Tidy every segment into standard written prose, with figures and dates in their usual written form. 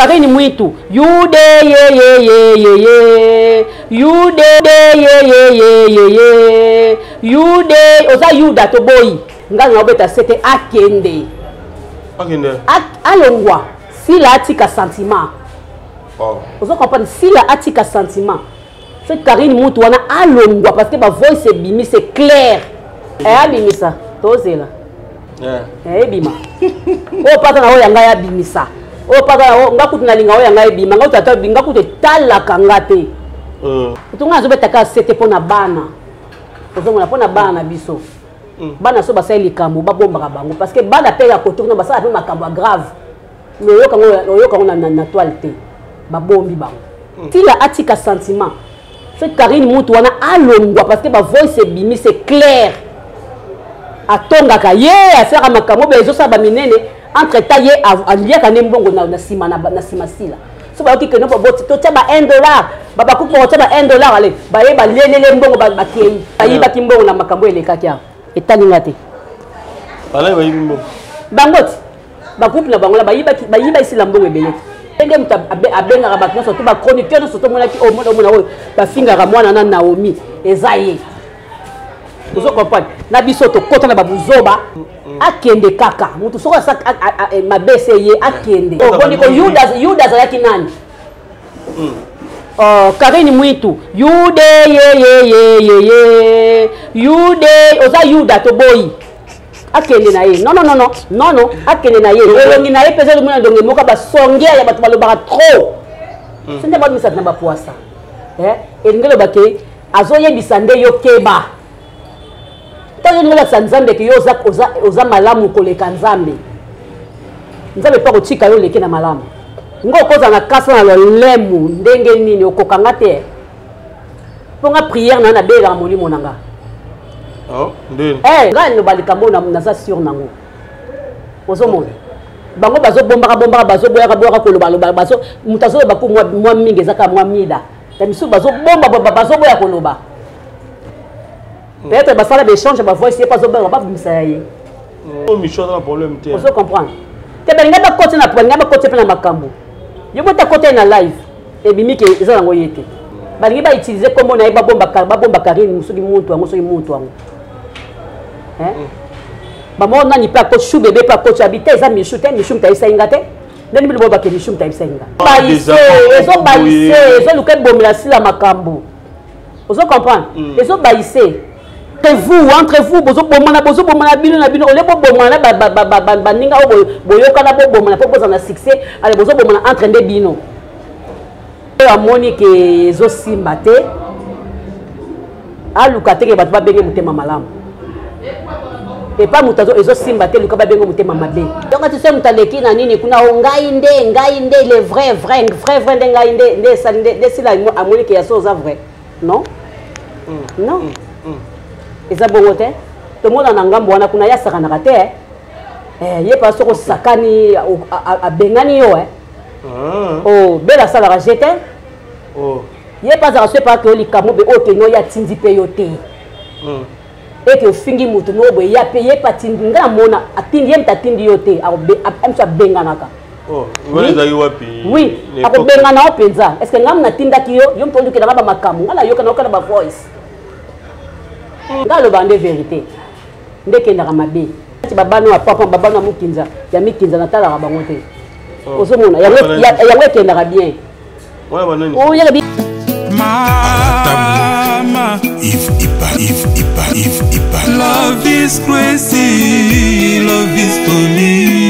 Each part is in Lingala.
Karine Mwitu, you de ye, you de you de oza yuda to boy. Nganga obeta c'était akende. Akende. Alongwa, si la atika sentiment. Oh. Vous comprenez si la atika sentiment. C'est Karine Mwitu wana alongwa parce que ma voix c'est bimi, c'est clair. Eh bimisa, tozela. Eh bima. O pata na oya ngaya bimisa. O pata ngakutu na linga oya ngaya bima, ngakutu ata binga kutu talaka ngate. Tunga zobe taka sete pona bana. Ozongona pona bana biso. Bana so basali likambo babomba bango parce que bana pega koto na basala pe makambo grave. Loyo kango na toile babombi bango. Si la atika sentiment. C'est Karine Mwitu wana alongwa parce que ma voix c'est bimi, c'est clair. Atongaka ye affaire makambo bezo sa ba minene entre ta ye alia kané mbongo na sima sila. So ba okike no boti to taba $1 baba ku po taba $1 ale ba ye ba lelele mbongo ba kei ayi ba kimbongo na makambo eleka kya etali ngate bala ba yimbo bangoti ba groupe na bangola ba yiba isila mbongo ebele enge muta abenga ba kino so to ba chroniqueur so to mona ki o mona o ba finga ga mwana na Naomi ezaye. Vous comprenez? Na biso to kota na babuzoba akende kaka mutu soko sa mabese ye akende boni ko Yudas ayaki nani Karine Mwitu you de oza yuda to boy akende na ye non akende na ye elongi na ye pesa lumuna ndonge moka ba songea ya batu balobaka trop sende ba misat na ba poisa elingelo bake azoyebisa nde yo keba. Tant que nous Nzambe que oza malamu koleka Nzambe. Nzambe pa kotika yo leke na malamu. Ngo koza na kasa na lolemu ndenge nini okokanga te. Ponga prière na bela molimo nanga. Oh, ndeni. Nga no balikambo na za sur nango. Ozomona. Bango bazo bomba bazo boya koloba bazo mutazo ba ko mwa mingi zaka mwa mida. Tamisu bazo bomba bazo boya koloba. Peut-être que ça l'échange ma voix c'est pas au bas pas ça y est. Oh Michel a un problème tu comprends. Tu ben ngaba côté na point ngaba côté na makambo. Yo bota côté na live et bimi ke eza ngo yete. Ba ngi ba utiliser comme na ba bomba Karine musuki muntu wangu. Ba mo na ni pa ko chou bébé pa ko habiter za michou ta isa ingate. Nani bi boba ke michou ta isa inga. Ba ise ezo luka bomela sila makambo. Vous comprenez? Ezo ba ise entre vous bozo bomana bino ole bo bomana ba ninga boyoka na bo bomana po boza na succès ale bozo bomana entre nde bino ya moni ke zo simba te aluka te ke batu ba benge mutema malamu et pas mutazo ezo simba te luka ba benge mutema mabe donc tu sais mutaleki na nini kuna ngai nde le vrai nde ngai nde ça nde sila amoni ke ya so za vrai non non. Et ça bon côté tout le monde en ngambo wana kuna ya sakana te ye pas soko sakani a bengani yo oh bela sala rajete oh ye pas à se pas que likamo be oke no ya tindi pe yo te et que fingi mutu no bo ya payer pas tindi ngamona atindi yem tatindi yo te amsa benganaka oh wale za wapi oui ako bengana openza est-ce que ngam na tinda kiyo yo mtondu kina ba makamu ngala yo kana ba voice ngalo bande vérité ndeke ndaka mabe ti babano papa babano mukinza ya mikinza na tala bango te ozomona ya kendaka bien wala banani o ya bien mama if love is crazy love is funny.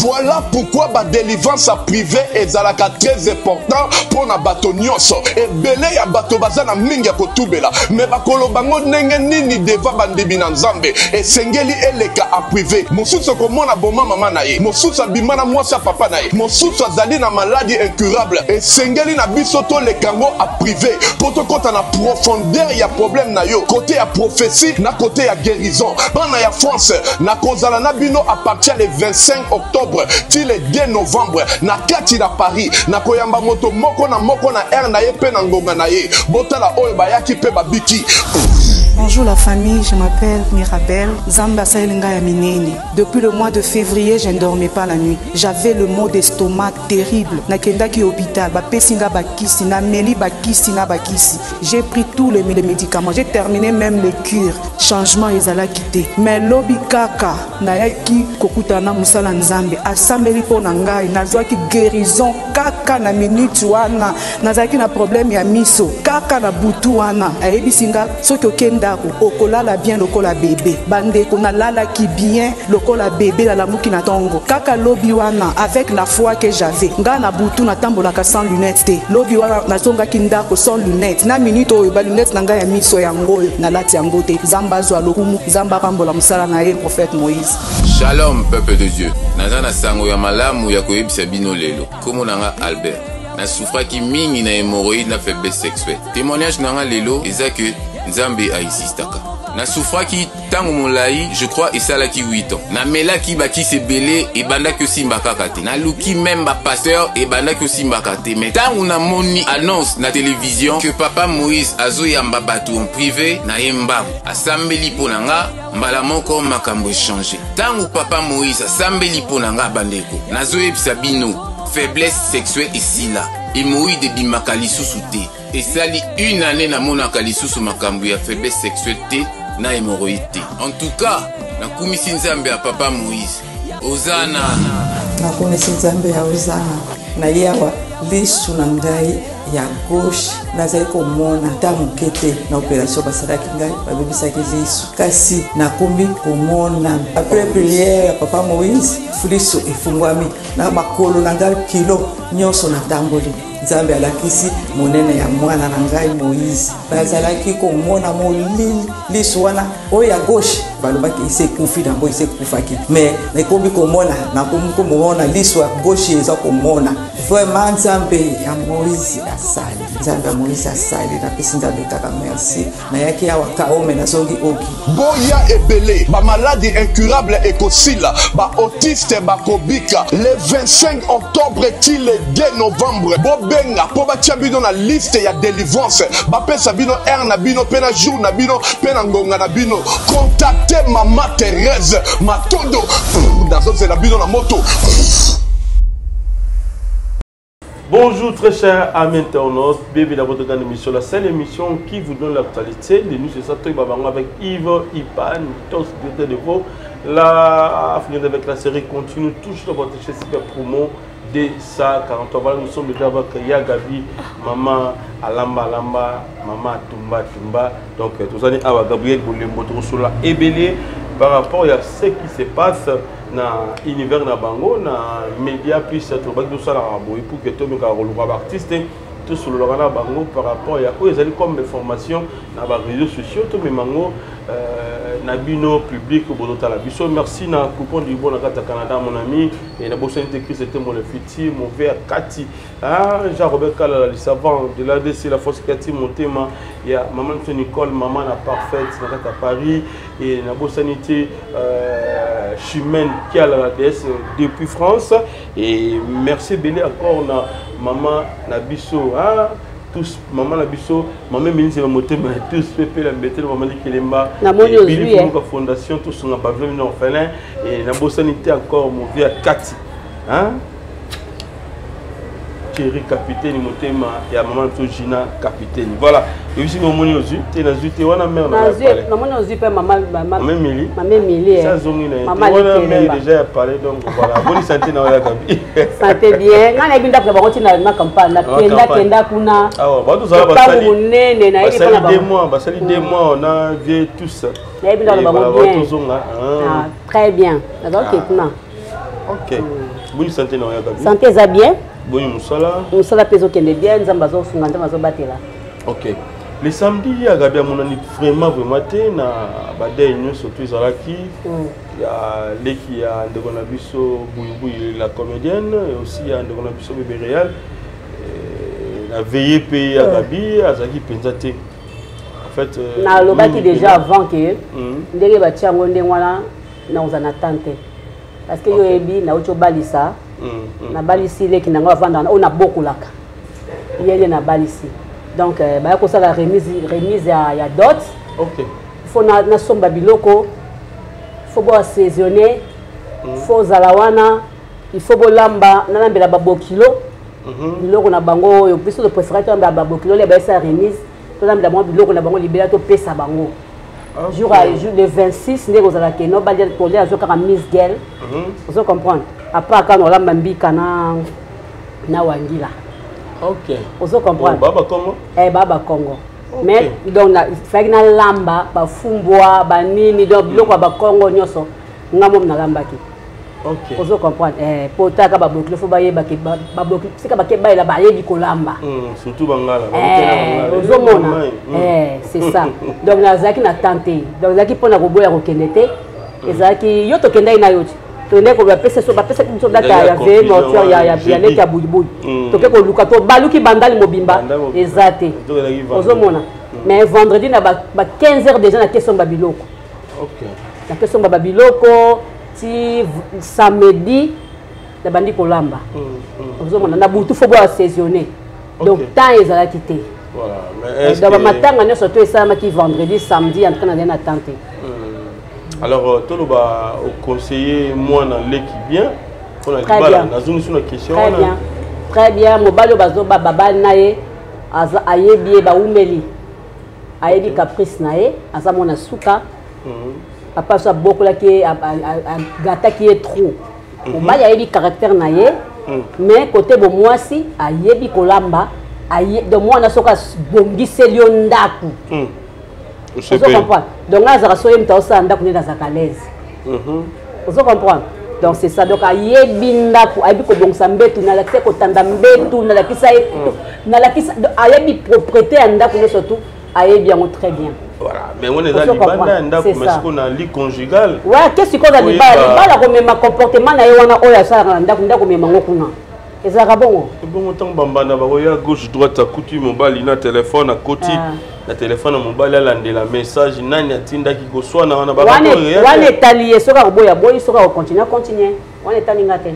Voilà pourquoi la délivrance privée est très important pour na bato nyonso. Et belé ya bato bazana mingi ya kotubela. Mais bakolo bango nenge nini deva bandibi na nzambe. Et sengeli eleka a privé. Mosusu komona boma mama na ye. Mosusu abimana mwasa papa na ye. Mosusu azali na maladie incurable. Et sengeli na biso to le kango a privé. Poto kota na profondeur ya problème na yo. Côté ya prophétie na côté ya guérison. Bana ya France na kozala na bino à partir le 25 octobre. Ti le 2 novembre na kati na Paris na koyamba moto moko na air na ye pe na ngonga na ye botala oyo bayaki pe babiki Bonjour la famille, je m'appelle Mirabel Zamba Saelinga Yaminene. Depuis le mois de février, je ne dormais pas la nuit. J'avais le mot d'estomac terrible. Nakendaki hôpital, Bapesinga Bakisi, Nameli Bakisi, Nabakisi. J'ai pris tous les médicaments, j'ai terminé même les cures. Changement ezala quitté. Mais lobi kaka, nayaki kokutana musala nzambe, asambeli po nangai, nazwaki guérison kaka na minute wana, nazaki na problème ya miso, kaka na butu wana. Ayebisinga soki okenda okolala bien lokola bébé bandeko na lala ki bien lokola bébé la lamuki na tongo kaka lobi wana avec la foi que j'avais nga na butu na tambolaka sans lunettes te lobi wana na songa ki ndako sans lunettes na minute oyo ba lunettes na nga ya miso yango na lati yango te zamba zwa lokumu zamba pambola musala na ye prophète Moïse. Shalom peuple de Dieu nazana sango ya malamu ya koyebisa bino lelo komo nanga Albert na souffraki mingi na hémorroïde na faiblesse sexuelle témoignage nanga lelo eza que Nzambe aisistaka. Na souffraki tango molai, je crois esalaki 8 ans. Na melaki baki se belé et bandaki aussi mbakakate. Na luki même ba pasteur et bandaki aussi mbakate. Mais tango na moni annonce na télévision que papa Moïse azo yamba batu en privé na yemba. Asambeli ponanga mbala moko makambo échangé. Tango papa Moïse asambeli ponanga bandeko. Nazo yebisa bino faiblesse sexuelle ici là. Hémorroïde de bimakali sous-souté. Et ça lit une année na monaka lisusu makambu ya faiblesse sexuelle na hémorroïde. En tout cas, na kumisi nzambe ya papa Moïse. Ozana. Na kumisi nzambe ya Ozana. Na yawa lisu na ngai ya gauche nazali komona ta mokete na opération basalaki ngai babebisaki lisu kasi nakombi komona après prière ya papa Moïse lisu efungwami na makolo na ngai kilo nyonso na tamboli nzambe alakisi monene ya mwana na ngai Moïse bazalaki komona molili lisu wana oyo ya gauche balobaki isekufi nango isekufaki mais nakombi komona nakombi komona lisu ya gauche eza komona vraiment nzambe ya Moïse asali nzambe ya Moïse asali na pesi nzambe kaka merci na yaki awa kaome na zongi oki boya ebele ba maladie incurable ekosila ba autiste bakobika le 25 octobre ti le 2 novembre bobenga po batia bino na liste ya délivrance bapesa bino heure na bino pe na jour na bino pe na ngonga na bino contactez Mama Thérèse Matondo nazozela bino na moto. Bonjour très chers amis internautes, bienvenue dans votre grande émission, la seule émission qui vous donne l'actualité. De nous, c'est ça, avec Yves Ipan, tous de vous. La finale avec la série continue toujours dans votre chaîne Super Promo de ça 40 ans. Voilà, nous sommes déjà avec Yagabi, Maman Alamba Alamba, Maman Tumba Tumba. Donc, tous les années, Gabriel Bolembo, Troussoula et Belé par rapport à ce qui se passe dans l'univers na bango na média plus tout ba tout ça la boy pour que tout le monde artiste tout sur le na bango par rapport à quoi ils allaient comme information dans les réseaux sociaux tout mais mango na bino public bodota la biso merci na coupon du bon na Canada mon ami et na bossa écrit c'était mon fiti mon verre Kati Jean Robert Kala le savant de l'ADC la force Kati mon thème il y a maman Nicole maman la parfaite à Paris et na bossa Chimène qui a la DS depuis France et merci Béné encore na maman Nabiso tous maman Nabiso maman ministre moté mais tous pépé la mbete maman Kelemba et Billy pour fondation tous sont pas venus orphelin et na bosanité encore mon vieux Kati Thierry capitaine motema ya maman Gina capitaine voilà et aussi mon moni aussi tu na zute wana mère na parler na moni aussi maman Mili ça zongi na wana mère déjà parlé donc voilà bonne santé na Gabi santé bien ngana ibinda kwa bakoti na campagne na kenda kuna ba tout ça basali nene na basali 2 mois on a vu tous na ibinda ba bien très bien d'accord kuna OK bonne santé na Gabi santé za bien Bonne musala. Musala peso kende bien nzamba zo funga nzamba zo batela. OK. Le samedi ya Gabi monani vraiment te na badai nous surtout Zalaki. Il y a l'équipe ya ndeko na biso Bouyoubou la comédienne et aussi ya ndeko na biso bébé réel. La veillée pays ya Gabi azaki pensate. En fait na lobaki déjà avant que ndenge batia ngonde ngwana na uzana tante. Parce que yo ebi na ocho balisa. Na balisi leki na ngwa vanda on a beaucoup laka yele na balisi donc ba ko ça la remise ya dot OK faut na somba biloko faut bo assaisonner faut zalawana il faut bo lamba na lambela babokilo biloko na bango yo biso de préféré to lamba babokilo les ba sa remise to lambela mo biloko na bango libéra to pesa bango jour le 26 ndeko zala ke no ba dia to lia zo ka Miss Girl vous comprendre après quand on lamba mbika na wangila. OK. Vous comprenez? Baba Congo. Baba Congo. Okay. Mais donc il faut na lamba ba fumbwa ba nini donc biloko ba Congo nyoso ngamo na lamba ki. OK. Vous comprenez? Potaka ba bloklo faut ba yeba ki ba bloklo sika ba ke ba la ba yebi ko lamba. Surtout bangala. Vous mona. C'est ça. Donc na zaki na tenter. Donc zaki pona ko boya ko kenete. Ezaki yo to kenda ina yoti. Tone ko ba pesa so ba pesa ko data ya ve mortuaire ya bien ya buiboui. To ke ko luka to baluki bandali mobimba. Exacté. Vous mona. Mais vendredi na ba 15h déjà na question ba biloko. OK. Na question ba biloko ti samedi na bandi ko lamba. Vous mona na butu faut boire saisonner. Donc temps ezala quitté. Voilà. Mais est-ce que matanga ne surtout ça ma qui vendredi samedi en train de tenter. Alors, tout le monde au conseiller moi dans l'équipe bien. On a une question. Très bien. Très bien. Mobalo bazo baba nae aza ayebi ba umeli. Ayebi caprice nae aza mona suka. Papa so beaucoup là qui gata qui est trop. Mobali ayebi caractère nae mais côté bo mwasi ayebi kolamba aye de moi na soka bongiselio ndaku. Vous comprenez? Donc là, ça soyez m'tausa anda kune dans sa calaise. Vous comprenez? Donc c'est ça. Donc aye binda ku aye ko donc sambetu na la kise ko tanda mbetu na la kisa na la kisa aye bi propriété anda kune surtout aye bien très bien. Voilà. Mais on est dans libanda anda ku mais qu'on a lit conjugal. Ouais, qu'est-ce qu'on a libanda ko même comportement na wana oya sa anda ko même ngokuna. Ezaka bongo. Bongo tant bambana ba ya gauche droite à coutume mobile na téléphone à côté. Na téléphone mobile ala ndela message nani atinda ki ko swana wana ba ko rien. Wana etalier soka boya boy soka continuer. Wana etalinga te.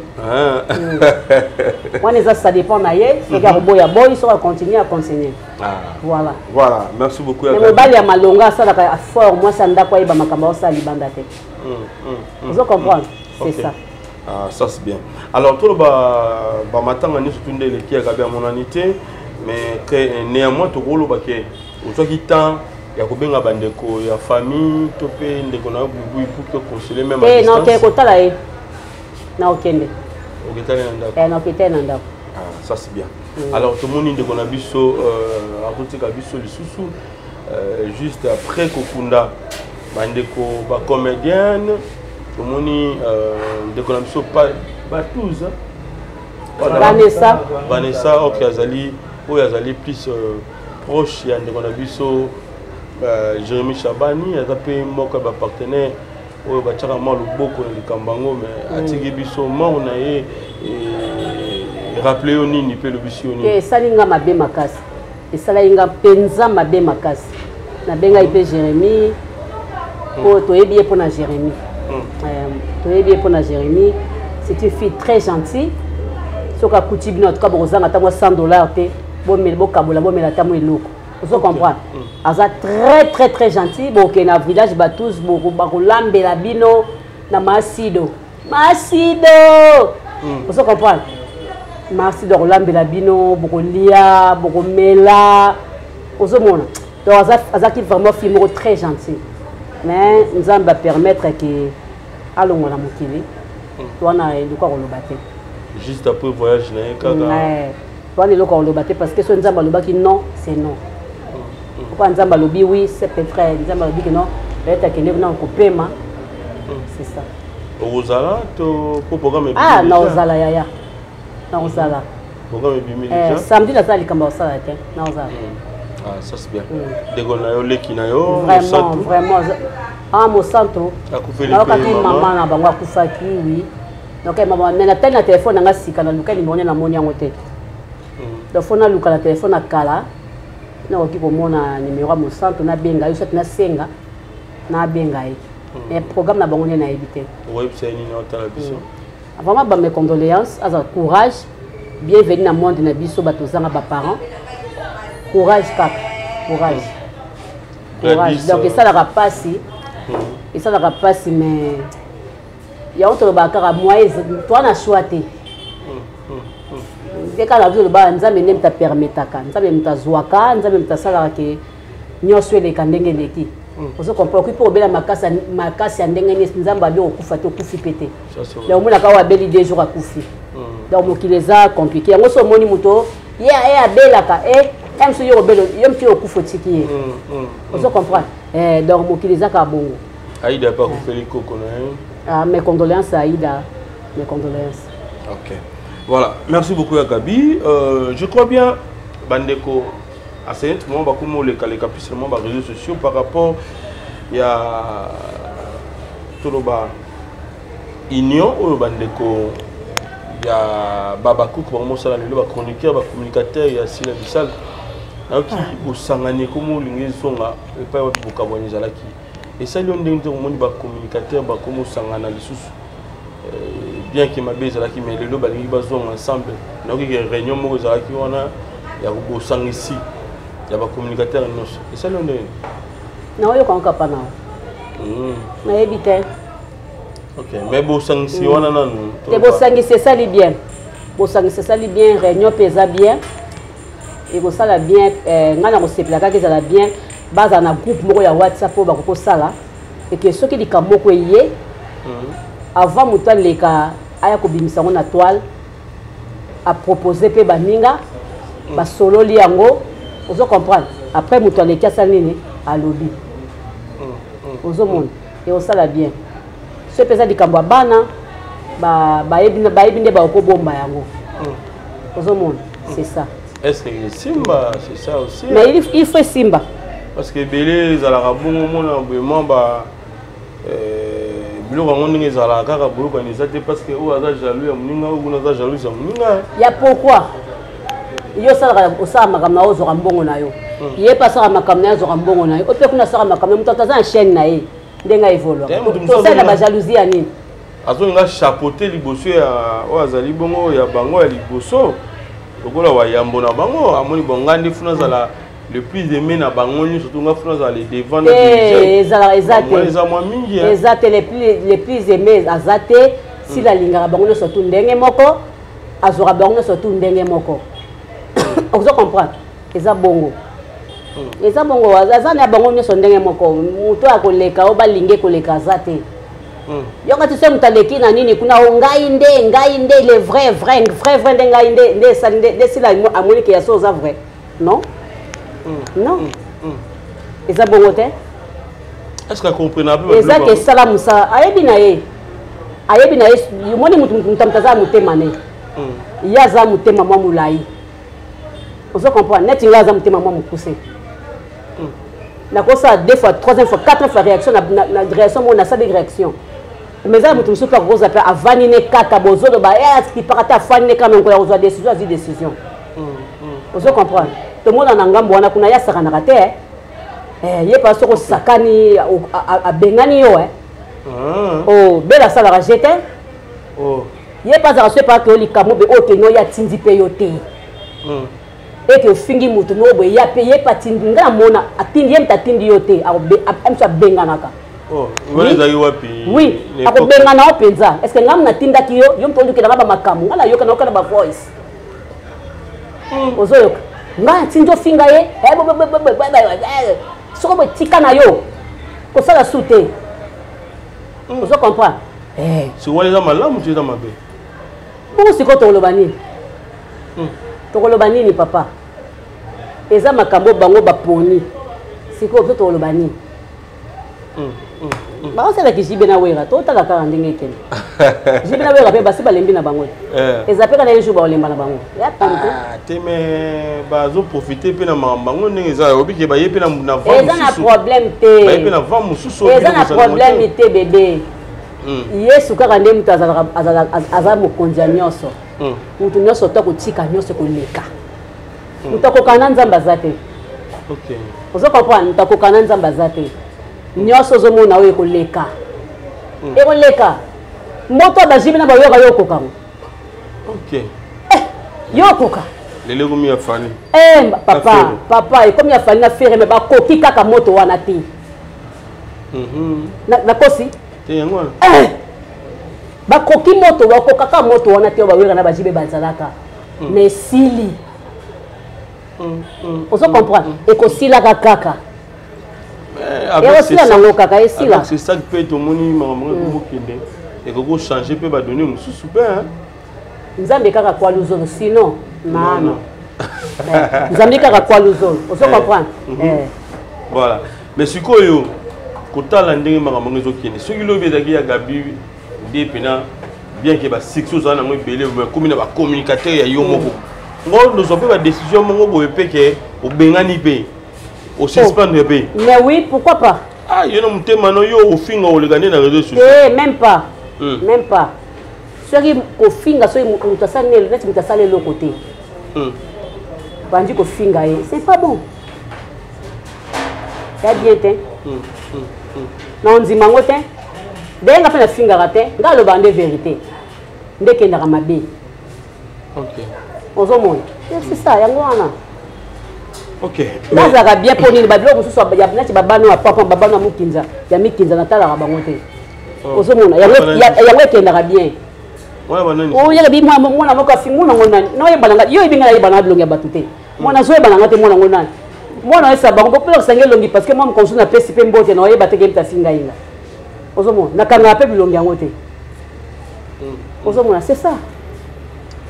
Wana ça dépend na ye, soka boya boy soka continuer. Voilà. Voilà, merci beaucoup. Mais mobile ya malonga ça la fort moi ça ndako yeba makamba ça libanda te. Vous comprenez? C'est ça. Ah, ça c'est bien. Alors, tout le matin, on a surtout des qui a bien mon anité, mais néanmoins, tout le monde qui temps, il y a combien de bandeko, il y a famille, tout le monde qui a pour que conseiller même à distance. Non, tu es content là. Non, ok. Ah, ça c'est bien. Alors, tout le monde qui a biso, juste après Kokunda, bandeko, comédienne. Moni de connaissance pas tous Vanessa ok azali ou azali plus proche ya de connaissance Jérémy Chabani azapé moko ba partenaire ou ba tchaka mal boko le kambango mais atigi biso mo na ye rappeler oni ni pe le biso ni et salinga mabe makasi et salinga penza mabe makasi na benga ipe Jérémy ko to yebi pour na Jérémy. Bien pour Jérémy, c'est une fille très gentille. Si on a coûté notre cas, on a $100. Bon, mais bon, kabola, bon, mais la tamu est lourd. Vous comprenez? Elle est très gentille. Bon, qui est dans le village, tous, bon, lambe la bino, na Massido. Vous comprenez? Massido, lambe la bino, bon, lia, bon, mela. Vous comprenez? Donc, elle est vraiment fille très gentille. Mais nous allons permettre que allons à la mokili toi na luka kolobate juste après voyage na kaka toi na luka kolobate parce que so nzamba lobaki non c'est non pourquoi nzamba lobi oui c'est peut frère nzamba lobi que non peut-être que na kopema c'est ça ozala to pour programme ah na ozala yaya na ozala programme bimili samedi na sala likamba osala te na ozala. Ah, ça c'est bien. Dégonayo lekinayo. Vraiment. Ah, mon centre. Alors quand maman na bango akufaki oui. Donc maman mais na telle téléphone nga sika na luka ni mona na moni yangote. Donc faut na luka la téléphone na kala. Na oki ko mona numéro à mon centre na benga yo na senga na benga yi. Mais programme na bango na éviter. Oui, c'est une autre télévision. Vraiment ba mes condoléances, asa courage. Bienvenue na monde na biso batozanga ba parents. Courage, cap. Courage. courage donc ça la passe et ça la passe mais il y a autre bakara moyen toi na choité dès qu'à la vie le bas nzambe nem ta permetaka nzambe mtazwaka nzambe mtasala ke nyoswe le kandenge leki ozo comprendre ko bela makasi ya ndenge ni nzambe abi okufa te okufi pete donc mona ka wa beli 2 jours akufi donc mokileza compliqué yango so moni muto ye abelaka emso yo belo yo mti okufa tiki ozo comprendre donc mokileza ka bongo Aïda pas fait les cocos mes condoléances à Aïda mes condoléances. OK. Voilà, merci beaucoup Gabi. Je crois bien bandeko à ce moment ba comme les capisement ba réseaux sociaux par rapport il y a toloba union au bandeko il y a Babakou comme ça le chroniqueur ba communicateur il y a Sila Bissal donc au sangani comme lingi songa et pas bokaboni zalaki et ça lion ndenge moni ba communicateur ba comme sangana lisusu bien que ma base là qui met le loba lingi bazong ensemble donc il y a réunion mo zalaki wana ya ko sang ici il y a ba communicateur non et ça lion ndenge na yo kanka pa na na ebite. OK mais bo sang si wana nanu te bo sang c'est ça li bien bo sang c'est ça li bien réunion pesa bien et ko sala bien ngana ko sepelaka ke sala bien baza na groupe moko ya WhatsApp ba ko sala et que ceux qui di kamoko yé avant mutan leka aya ko bimisa na toile a proposer pe baninga ba solo li yango ozo comprendre après mutan leka sala nini a lobby ozo monde et on sala bien ce pesa di kambwa bana ba yebinde ba ko bomba yango ozo monde c'est ça. Est-ce que Simba c'est ça aussi? Mais il faut Simba. Parce que Belé zalaka bongo mona bemamba biloko ngo ndenge zalaka ka bolo kanisa te parce que o aza jaloux ya muninga o kuna aza jaloux ya muninga. Ya pourquoi? Yo sala osala makamna ozo mbongo na yo. Ye pasaka makamna ozo mbongo na yo. Ope kuna sala makamna mutataza chaîne na ye. Ndenga evolua. To sala ba jalousie ya nini? Azo nga chapeauter liboso ya o azali bongo ya bango ya liboso. Okola wa yambo na bango amoni bongandi funa zala le plus aimé na bango surtout nga funa zala les devant na les plus aimés azate si la lingara bango surtout ndenge moko azora bango surtout ndenge moko ozo comprendre eza bongo azana bango nyonso ndenge moko muto akoleka o balinge koleka azate yoka tu sais mutaleki na nini kuna ngai nde le vrai nde ngai nde si la amoni ke ya so za vrai non non eza bongo te est-ce que comprenable eza ke sala musa ayebi na ye moni mutu mutamtaza mutema ne ya za mutema mwa mulai ozo comprendre net nga za mutema mwa mukuse na kosa 2 fois 3e fois 4e fois réaction na réaction mo na sa de réaction mais ça mutu musu ka koza pe avanine kaka bozolo ba qui parata afanine quand même ko ya koza décision ozo comprendre tout le monde na ngambo wana kuna ya saka na kate ye pas soko sakani a bengani yo oh bela sala ka jeter ye pas à se pas que li kamo be okeno ya tindi pe yo te et que fingi mutu no be ya pe ye patindi nga mona atindi ye mtatindi yo te amsa benganaka wale za wapi oui ako bengana openza est-ce que ngam na tindaki yo mpondu ke na ba makamu ngala yo kana ba voice ozo yo nga tinjo finga ye soko be tika na yo ko sala sute ozo comprendre si wale za malamu tu za mabe bongo siko tolobani tolobani ni papa eza makambo bango baponi siko tolobani ba osala ki jibena wera to taka kaka ndenge kene jibena wera pe basi balembi na bango ezapeka na yesu ba olemba na bango ya tanto teme bazo profiter pe na bango ndenge za obike ba yepe na vent eza na problème te ba yepe na vent mususu eza na problème te bébé yesu kaka nde mutu aza mokonzi ya nyonso mutu nyonso to kotika nyonso koleka mutu akokana nzambe aza te ozo comprendre mutu akokana nzambe aza te nyonso ozomona oyo ekoleka ekoleka moto bajibi na bayoka yokoka yokoka Les légumes à Fanny. Eh, papa, et comme il a fallu faire, mais coquille kaka moto wana ti. Na kosi? T'es un quoi? Ba coquille moto, ba kaka moto wana ti, ba wera na ba jibe banzalaka. Mais sili. On se comprend. Et que sila kaka. Avec c'est ça, c'est ça qui peut être au moment et que vous changez peut donner un super. Nzambe kaka kwa luzolo sinon non. Nzambe kaka kwa luzolo. On se comprend. Voilà. Mais ce que yo kota la ndenge makambo ezokende. Ce qui lo bezaki ya Gabi de pena bien que ba section ça na mo belé mais comme na ba communicateur ya yo moko. Ngo nous avons pas décision mongo boye pe que au bengani pe. Au suspendre pe. Mais oui, pourquoi pas? Ah, yo no mutema no yo au finga au legane na réseaux sociaux. Même pas. Même pas. Ceux qui au finga ceux qui mutasane le net mutasale le côté. Bandi ko finga c'est pas bon. C'est bien té. Non dimango té. Denga pe na finga raté, nga le bande vérité. Ndeke ndaka mabe. OK. Ozomoni. C'est ça, yango wana. OK. Là ça va bien pour ni bablo mususu ya nati babano wa papa babano mukinza. Ya mikinza natala ka bango té. Ozomona yango kendaka bien. Ouais banani. Oh yaka bi mwana moko afingu na ngona. No yebalanga yo ibinga yebana adlongi ya batute. Mwana zo yebalanga te mwana ngona. Mwana esa bango pe sange longi parce que moi konsu na pesi pe mbote na yeba te kemta singa inga. Ozomona nakanga pe bilongi yango te. Ozomona c'est ça.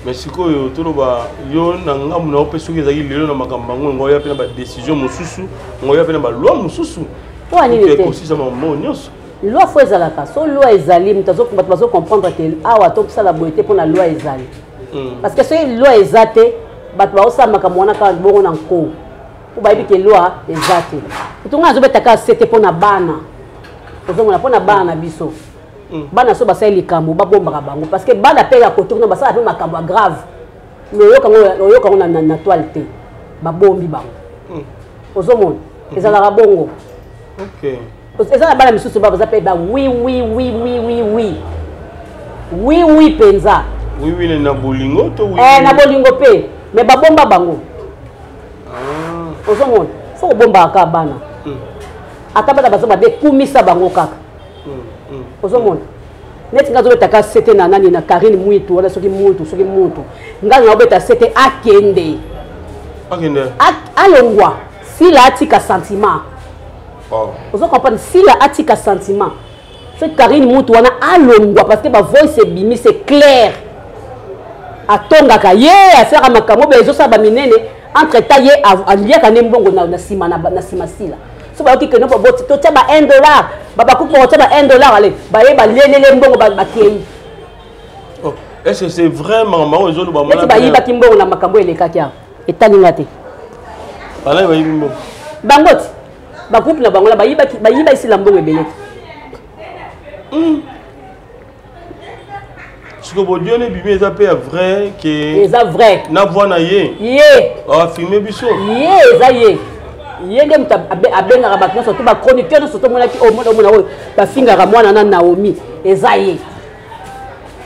Mais si ko yo to ba yo na ngamu na opesu ke zaki lelo na makambo ngo ngoya pe na ba décision mususu ngoya pe na ba loi mususu. Wa ni te. Ko si ça maman nyos. Loi faut ezalaka so loi ezali mutazo bazo comprendre que awa to ça la boité pour la loi ezali. Parce que c'est loi ezate bato ba osama ka mwana ka bongo na nko. Pour ba que loi ezate. Utunga zo betaka sete pour na bana. Ozomona pour na bana biso. Bana so basali likambo babomba bango parce que bana pe ya koto na basala pe makambo grave. Loyo kango na toile te. Babombi bango. Ozomona ezala bongo. OK. Eza na bana misusu ba baza pe ba oui penza. Oui na bolingo to oui. Na bolingo pe mais babomba bango. Ozomona faut bomba ka bana. Ataba baza ba be kumisa bango kaka. Ozomona neti ngazo betaka sete na nani na Karine Mwitu wala soki mutu ngazo na beta sete akende alongwa si la atika sentiment. Vous comprenez si la atika sentiment c'est Karine Mwitu wana alongwa parce que ba voice bimi c'est clair atonga ka ye affaire makamo bezo sa ba minene entre taye alia ka nembongo na sima sila. So ba ki que no bo to taba $1 baba ku po taba $1 ale ba ye ba lelele mbongo ba kei. Oh, est-ce que c'est vraiment maman ozolo ba mona ba yiba kimbongo na makambo eleka kya etalinga te bala ba yiba mbongo bangoti ba groupe na bangola ba yiba isi la mbongo ebelete. Ce que vous dites, c'est vrai que c'est vrai. Na voix na ye. Ye. Ah filmer biso. Ye za ye. Ye ngem ta abenga rabatna surtout ba chroniqueur surtout mona ki omona o ba finga ra mwana na Naomi eza ye.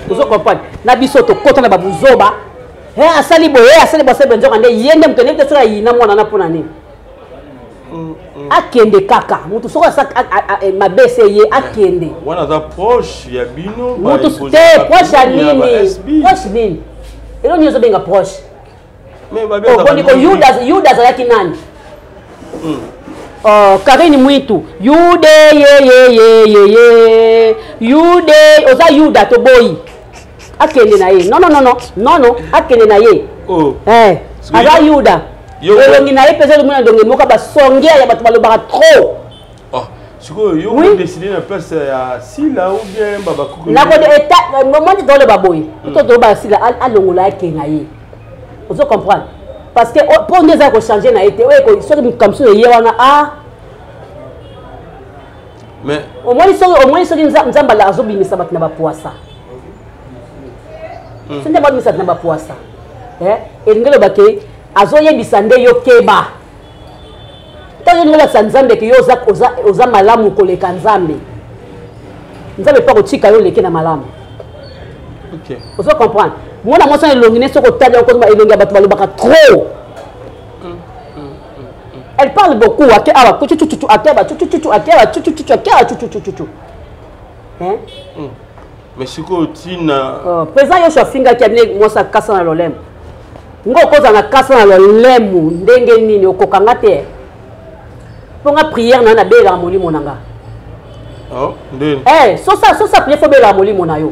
Vous comprenez? Na biso to kota na babuzoba. Asali bo se benzo kande ye ngem to ne tsura yi na mwana na pona ni. Akende kaka mutu soko sa mabese ye akende wana za proche ya bino mutu te proche ya nini elo nyozo benga proche mais ba bien ko Yudas yaki nani Karine Mwitu Yude ye Yude oza Yuda to boy akende na ye non akende na ye aza Yuda elongi na epesa le mona ndonge moka ba songea ya bato balobaka trop. C'est quoi yo décider na place ya sila ou bien baba kuku. Na ko de moment de le baboy. To do ba sila alongola yake na ye. Vous comprenez? Parce que pour nous ça ko changer na été ouais ko so comme ça ye wana mais au moins so nzamba la azobi misa bat na ba poisa. C'est pas misa na ba poisa. Et ngelo bakay azoye bisande yo keba tanyo ngola sanzambe ke yo oza malamu koleka nzambe nzambe pa kotika yo leke na malamu. OK. Vous comprenez? Moi, je suis longue, trop. Elle parle beaucoup. Mais c'est quoi, Tina? Président Yoshua Finga qui a amené moi ça casse dans l'olem. Ngo koza na casse dans l'olem, ndenge nini okokanga te. Pour nga prière na bela moli monanga. Oh, ndeni. Ça prière faut bela moli monayo.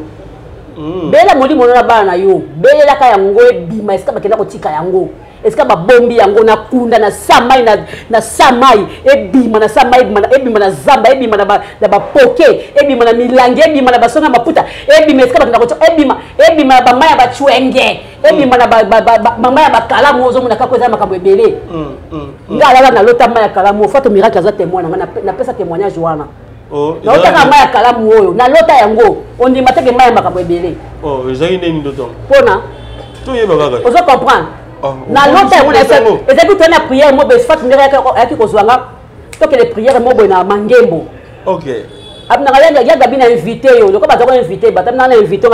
Bela moli monana ba na yo. Bela ka yango ebima eska bakenda kotika yango. Eska ba bombi yango na kunda na samai na samai ebima na samai ebima na zamba ebima na ba poke ebima na milange ebima na basonga maputa ebima eska bakenda kotika ebima na ba maya ba chwenge ebima na ba maya ba kalamu ozo mona kakweza makambo ebele. Ngala na lota maya kalamu fato miracle za témoin na pesa témoignage wana. Na otaka maya kalamu oyo na lota yango ondi mateke maya makambo ebele. Ezali nini ndoto? Pona to yeba kaka. Ozo comprendre. Na lota yango na esa ezali to na prière mo be fat ndeka yaki kozwanga to que les prières mo na mangembo. OK. Abna ngala ya gabi na invité yo loko bazoko invité batamna na invité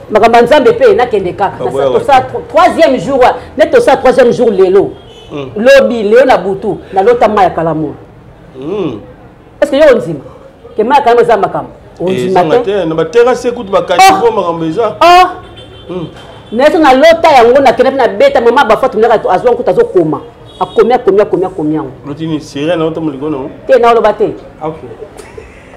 makambo nzambe pe na kende kaka. To ça troisième jour neto ça troisième jour lelo. Lobi leo na butu na lota maya kalamu. Est-ce que yo onzima ke maya kalamu za makambo onzima te na ba terrasse kutu ba kativo makambo eza neto na lota yango na kende na beta mama ba fatu ndaka azwa nkuta zo koma akomia lotini sirena na oto muligono te na lo bate. OK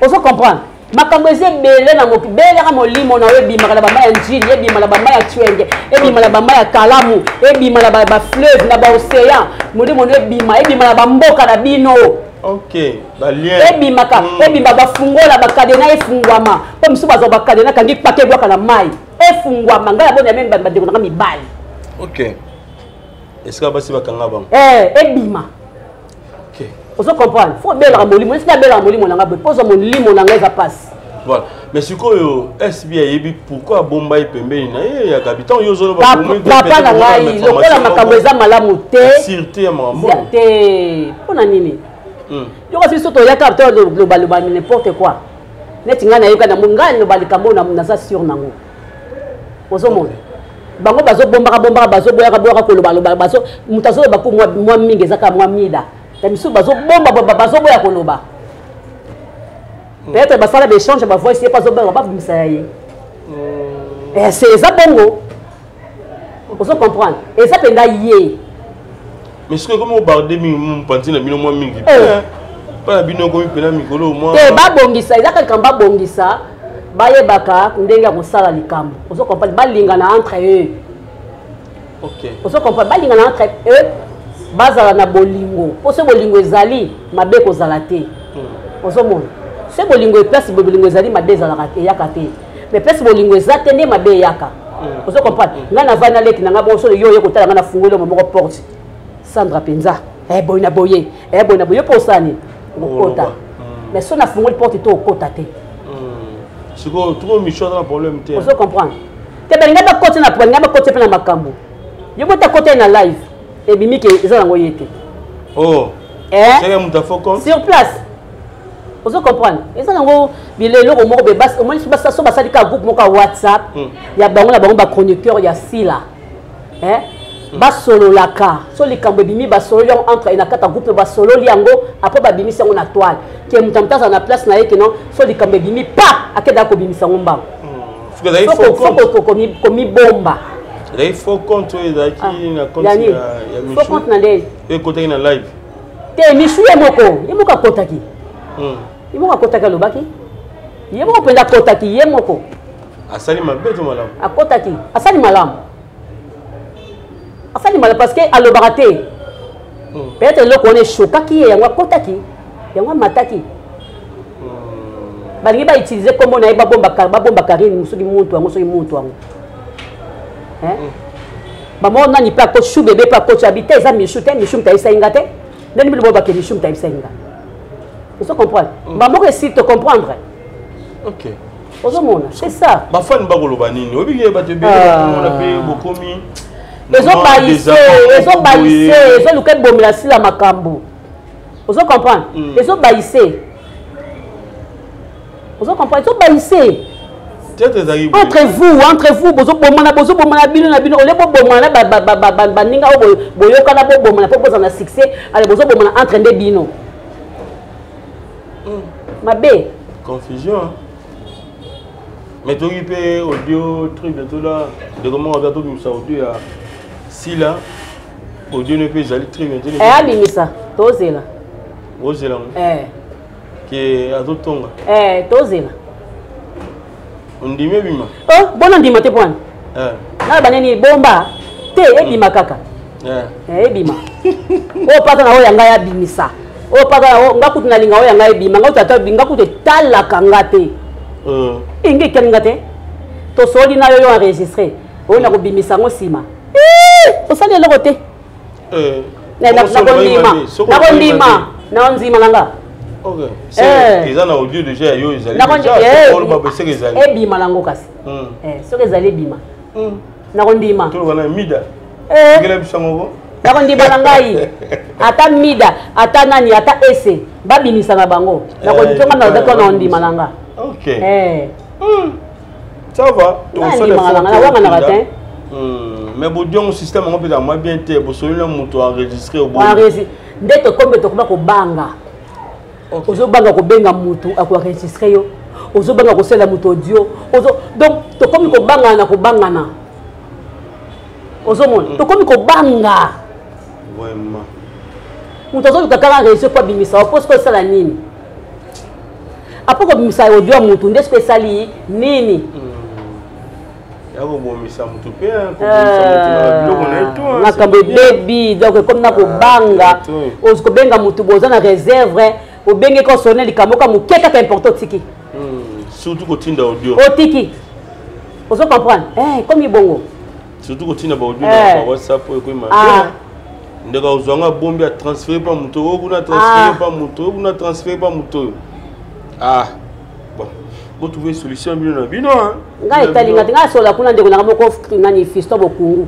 ozo comprendre makambo eze bele na moki bele ka molimo na webima kala ba maya njili ebima na ba maya chwenge ebima na ba maya kalamu ebima na ba fleuve na ba océan molimo no ebima na ba mboka na bino. OK balien ebimaka ebima bafungola bakadena efungwama po misu bazo bakadena kangi pake bwaka na mai efungwama ngala bona même badeko na mibali. OK est-ce que basi bakanga bango ebima. OK ozo comprendre faut bela molimo c'est bela molimo nanga be pozo molimo nanga eza passe. Voilà mais sikoyo SBI yebi pourquoi bomba epembeni na ya habitant yo zolo ba papa na ngai lokola makambo eza malamu te sûreté ya makambo te pona nini. Yo kasi soto ya capteur loba n'importe quoi. Neti ngana yoka na mungani loba likambo na za sur nango. Ozo mona. Bango bazo bomba bazo boya ko loba bazo mutazo ba ko mwa mingi zaka mwa mida. Tamisu bazo bomba bazo boya ko loba. Peut-être basala d'échange ba voix c'est pas zo ba bimisa ye. C'est ça bongo. Ozo comprendre. Et ça penda yé. Mais est-ce que comment barder mi pantina bino moi mingi pas bino ko pena mikolo moi ba bongisa ezaka kamba bongisa baye baka ndenga kosala likambo ozo comprendre balingana entre eux. OK ozo comprendre balingana entre eux bazala na bolingo po se bolingo ezali mabe kozala te ozo mona se bolingo place bolingo ezali mabe ezala yaka te mais place bolingo ezate ne mabe yaka ozo comprendre ngana vana leki nanga bo so yo kotala ngana fungolo moko porte Sandra Penza boy boye pour ça ni okota mais si on a fongoli porte to okota te siko trop micho na problème te on se comprendre te belinga ba côté na problème ba côté na makambo yo bota côté na live et bimi ke eza nango yete c'est muta focus sur place on se comprendre eza nango bilelo ko moko be bas au moins basa so basali ka groupe moko WhatsApp ya bango na bango ba chroniqueur ya sila basolo laka so likambo bimi basolo yango entre na kata groupe basolo liango après babimi sango na toile ke mutamtaza na place na yeke non so likambo bimi pa akeda ko bimi sango mbang faut komi bomba il faut compte ezaki na compte ya michu faut compte na ndeni e kotaki na live te michu ye moko akotaki ye moko akotaki alobaki ye moko mpenza akotaki ye moko asali mabe to malamu akotaki asali malamu afani mal parce que alobaka te peut-être le connaît chokaki yango kotaki yango mataki balingi ba utiliser comme on a ba bomba karine musuki muntu yango soki muntu yango ba mo nani pa ko chou bébé pa ko habiter ça michou ta isenga te nani bilo ba ke michou ta isenga vous comprenez ba mo que si te comprendre OK ozomona c'est ça ba fan ba koloba nini obiki ba te bébé on a payé beaucoup mi ils ont baissé, ils ont luqué bomber la makambo. Vous comprenez? Ils ont baissé. Vous comprenez? Ils ont baissé. Entre vous, bozo bomana bino na bino, ole bo bomana ba ninga boyoka na bo bomana po boza na succès, ale bozo bomana entre nde bino. Mabe. Confusion. Hein? Mais tu peux audio truc bientôt là, de comment on va tout ça audio à si là audio ne peut aller très bientôt. Abimisa, tozela. Ozela. Qui est à tout tonga. Tozela. On dit mais bima. Oh, bon on dit mate point. Na baneni bomba te ebima kaka. Ebima. O pata na o yanga ya bimisa. O pata na o ngakutu na linga o yanga ebima, ngakutata binga kutu tala kangate. Inge kengate. To soli na yo enregistré. O na ko bimisa ngo sima. O sali le côté. Na ndima. Na nzima nanga. Ok. C'est ils en ont audio déjà yo ils allaient. All ba bese que ils allaient. Bima lango kasi. So que ils allaient bima. Na ndima. To wana mida. Ngela bisango. Na ndima nangai. Ata mida, ata nani, ata ese. Ba bimisa na bango. Na ko tonga na dato na ndima nanga. Ok. Ça va. To so le fond. Mais bon Dieu mon système on peut la moi bien té bo so le moto enregistrer au bon. Enregistrer. Ndeto kombe to kuma ko banga. Ozo banga ko benga mutu ako enregistrer yo. Ozo banga ko sela mutu audio. Ozo donc to komi ko banga na ko banga na. Ozo mon to komi ko banga. Vraiment. Mutu ozo kakanga enregistrer kwa bimisa o poste ko sala nini. Apo ko bimisa audio mutu nde spéciali nini. Yako bomisa mutu pe ko bomisa mutu na biloko na eto. Na kambe baby donc comme na ko banga. Ozo ko benga mutu boza na réserve. Au bengue ko sonner likamoka mukeka ka important tiki. Surtout ko tinda audio. O tiki. Ozo comprendre. Comme ibongo. Surtout ko tinda ba audio na WhatsApp ko ima. Ndeka ozanga bombi a transférer pa muto, o kuna transférer pa muto, o kuna transférer pa muto. Bon. Vous trouvez solution bien na bino hein. Nga italinga tinga sola kuna ndeko na moko nani fisto bokungu.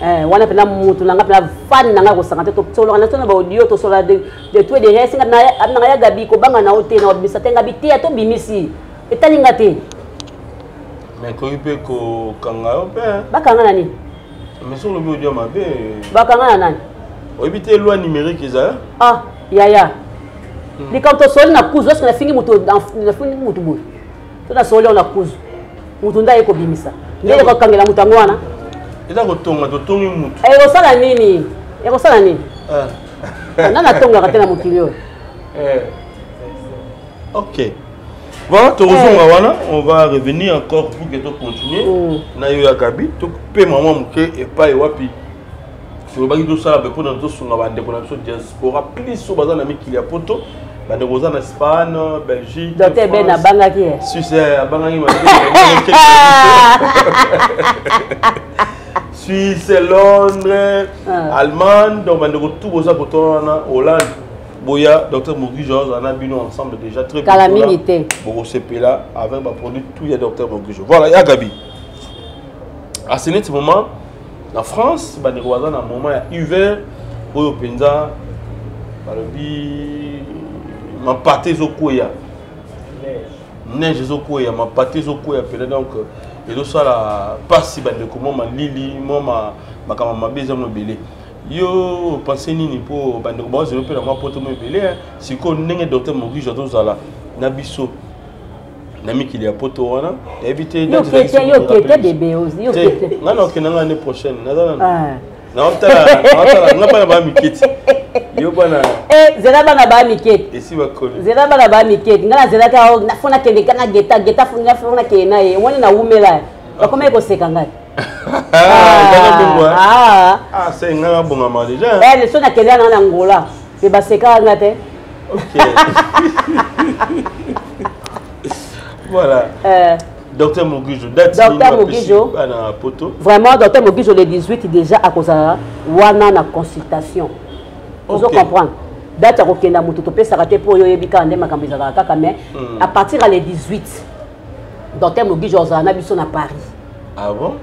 Wana pena mutu nanga pena fan nanga ko sangate to solo na tona ba audio to sola de tout de reste na ya gabi ko banga na hotel na bisa tenga biti to bimisi etalinga te. Mais ko ipe ko kanga ope. Bakanga nani? Mais sur le audio mabe. Bakanga nani? O ibite loi numérique eza. Ya. Ni quand to solo na kuzo na fingi mutu na fingi mutu boy. To na solo na kuzo. Mutu ndaye ko bimisa. Ndele ko kangela mutu ngwana. Eza ko tonga to tongi mutu. Ekosala nini? Ekosala nini? Nana tonga katena mukilio. Ok. Voilà, on va revenir encore pour que tu continues. Na yo yakabi, to pe maman muke et pas wapi. Sur le bagi do sala be pona to sunga bande kona so diaspora plus so bazana mikili ya poto. Bande kozana Espagne, Belgique. Docteur Ben abanga ki. Suisse abanga ki Suisse, Londres, Allemagne, donc tout ça pour toi Hollande. Boya, docteur Mogui Georges, on a vu nous ensemble déjà très bien. Calamité. Bon, c'est là avec ma produit tout il y a docteur Mogui Georges. Voilà, il y a Gabi. À ce moment, en France, il y a un moment hiver, pour le Penza, ma pâté zokoya. Neige zokoya, ma pâté zokoya, donc. Et donc ça la passe bande comment ma lili moi ma kama ma beza no belé yo pensez nini pour bande ko je peux ma poto mo belé si ko ndenge docteur Mogui Georges zala na biso na mikili ya poto wana éviter yo kete bébé aussi yo kete ngana okena ngane prochaine na otala ngapa ba mikiti yo bana zela bana ba miketi esi bakoli zela bana ba miketi ngana zela ka nafuna kende kana geta funa kena ye woni na umela bakoma ko seka ngati c'est ngana bonga ma déjà le so na kende na ngola be baseka ngate OK voilà Docteur Mogui Georges, vraiment, Docteur Mogui Georges, le 18 déjà à cause de la consultation. Vous comprenez? Date à Rokenda Moutopé, ça a été pour Yoyebika, mais à partir des 18, Docteur Mogui Georges a habité à Paris. Ah bon?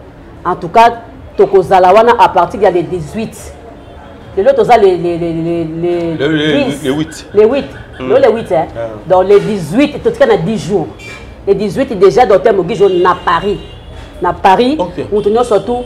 En tout cas, Tokozalawana à partir des 18. Les autres, les 8. Les 8, hein? Donc les 18, tout cas, 10 jours. le 18 déjà docteur Mogijo na Paris. Na Paris, nous tenons surtout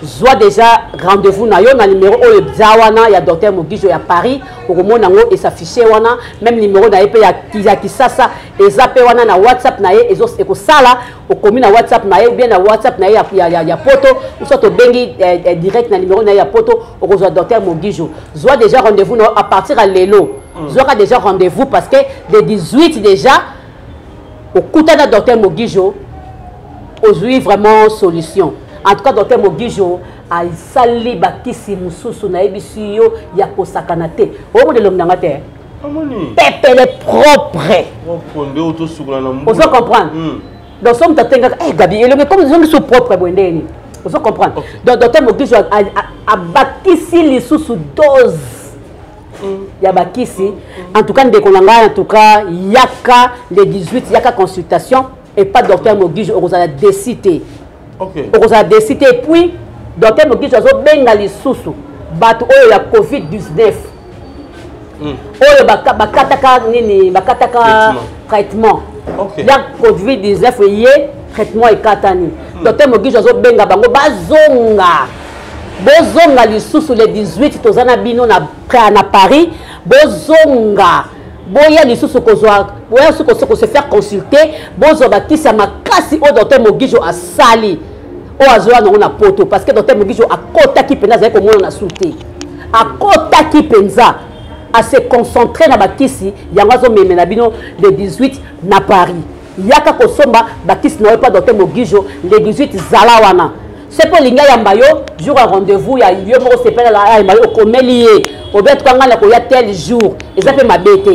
soit déjà rendez-vous na yo na numéro oyo bzawana ya docteur Mogijo ya Paris pour mona ngo et s'afficher wana même numéro na epe ya Kisasa ezape wana na WhatsApp na ye ezo eko sala okomi na WhatsApp na ye bien na WhatsApp na ye ya poto ou soit to bengi direct na numéro na ya poto okozwa docteur Mogijo soit déjà rendez-vous à partir à lelo soit déjà rendez-vous parce que de 18 déjà au kutana docteur Mogijo aujourd'hui vraiment solution. En tout cas, docteur Mogijo a sali bakisi mususu na ebisiyo ya kosakanate. O de l'homme d'angate. Pépé propre. Vous comprendre. Donc somme tatenga Gabi, comme ils sont propre bondeni. Vous comprendre. Donc docteur Mogijo a bakisi lisusu dose. Ya bakisi. En tout cas, en tout cas, yaka le 18 yaka consultation et pas docteur Mogijo on a décidé. On a décidé et puis docteur Mogijo a benga lisusu bato oyo ya COVID-19 oyo bakataka nini bakataka traitement ya COVID-19 yé traitement ekatani docteur Mogijo a benga bango bozonga lisusu le 18 tozana bino na Paris bozonga boya lisusu kozwa boya suko se faire consulter bozo bakisa makasi au docteur Mogijo a sali o azwa na poto parce que docteur Mogijo a kota ki penza za ko mona na souté a kota ki penza a se concentrer na bakisi yango zo meme na bino le 18 na Paris yaka ko somba bakisi na pas docteur Mogijo le 18 zala wana c'est pour linga yamba yo jour à rendez-vous ya yo mo se pela la yamba yo komelié o bet kwanga la ko ya tel jour et ça fait ma bête.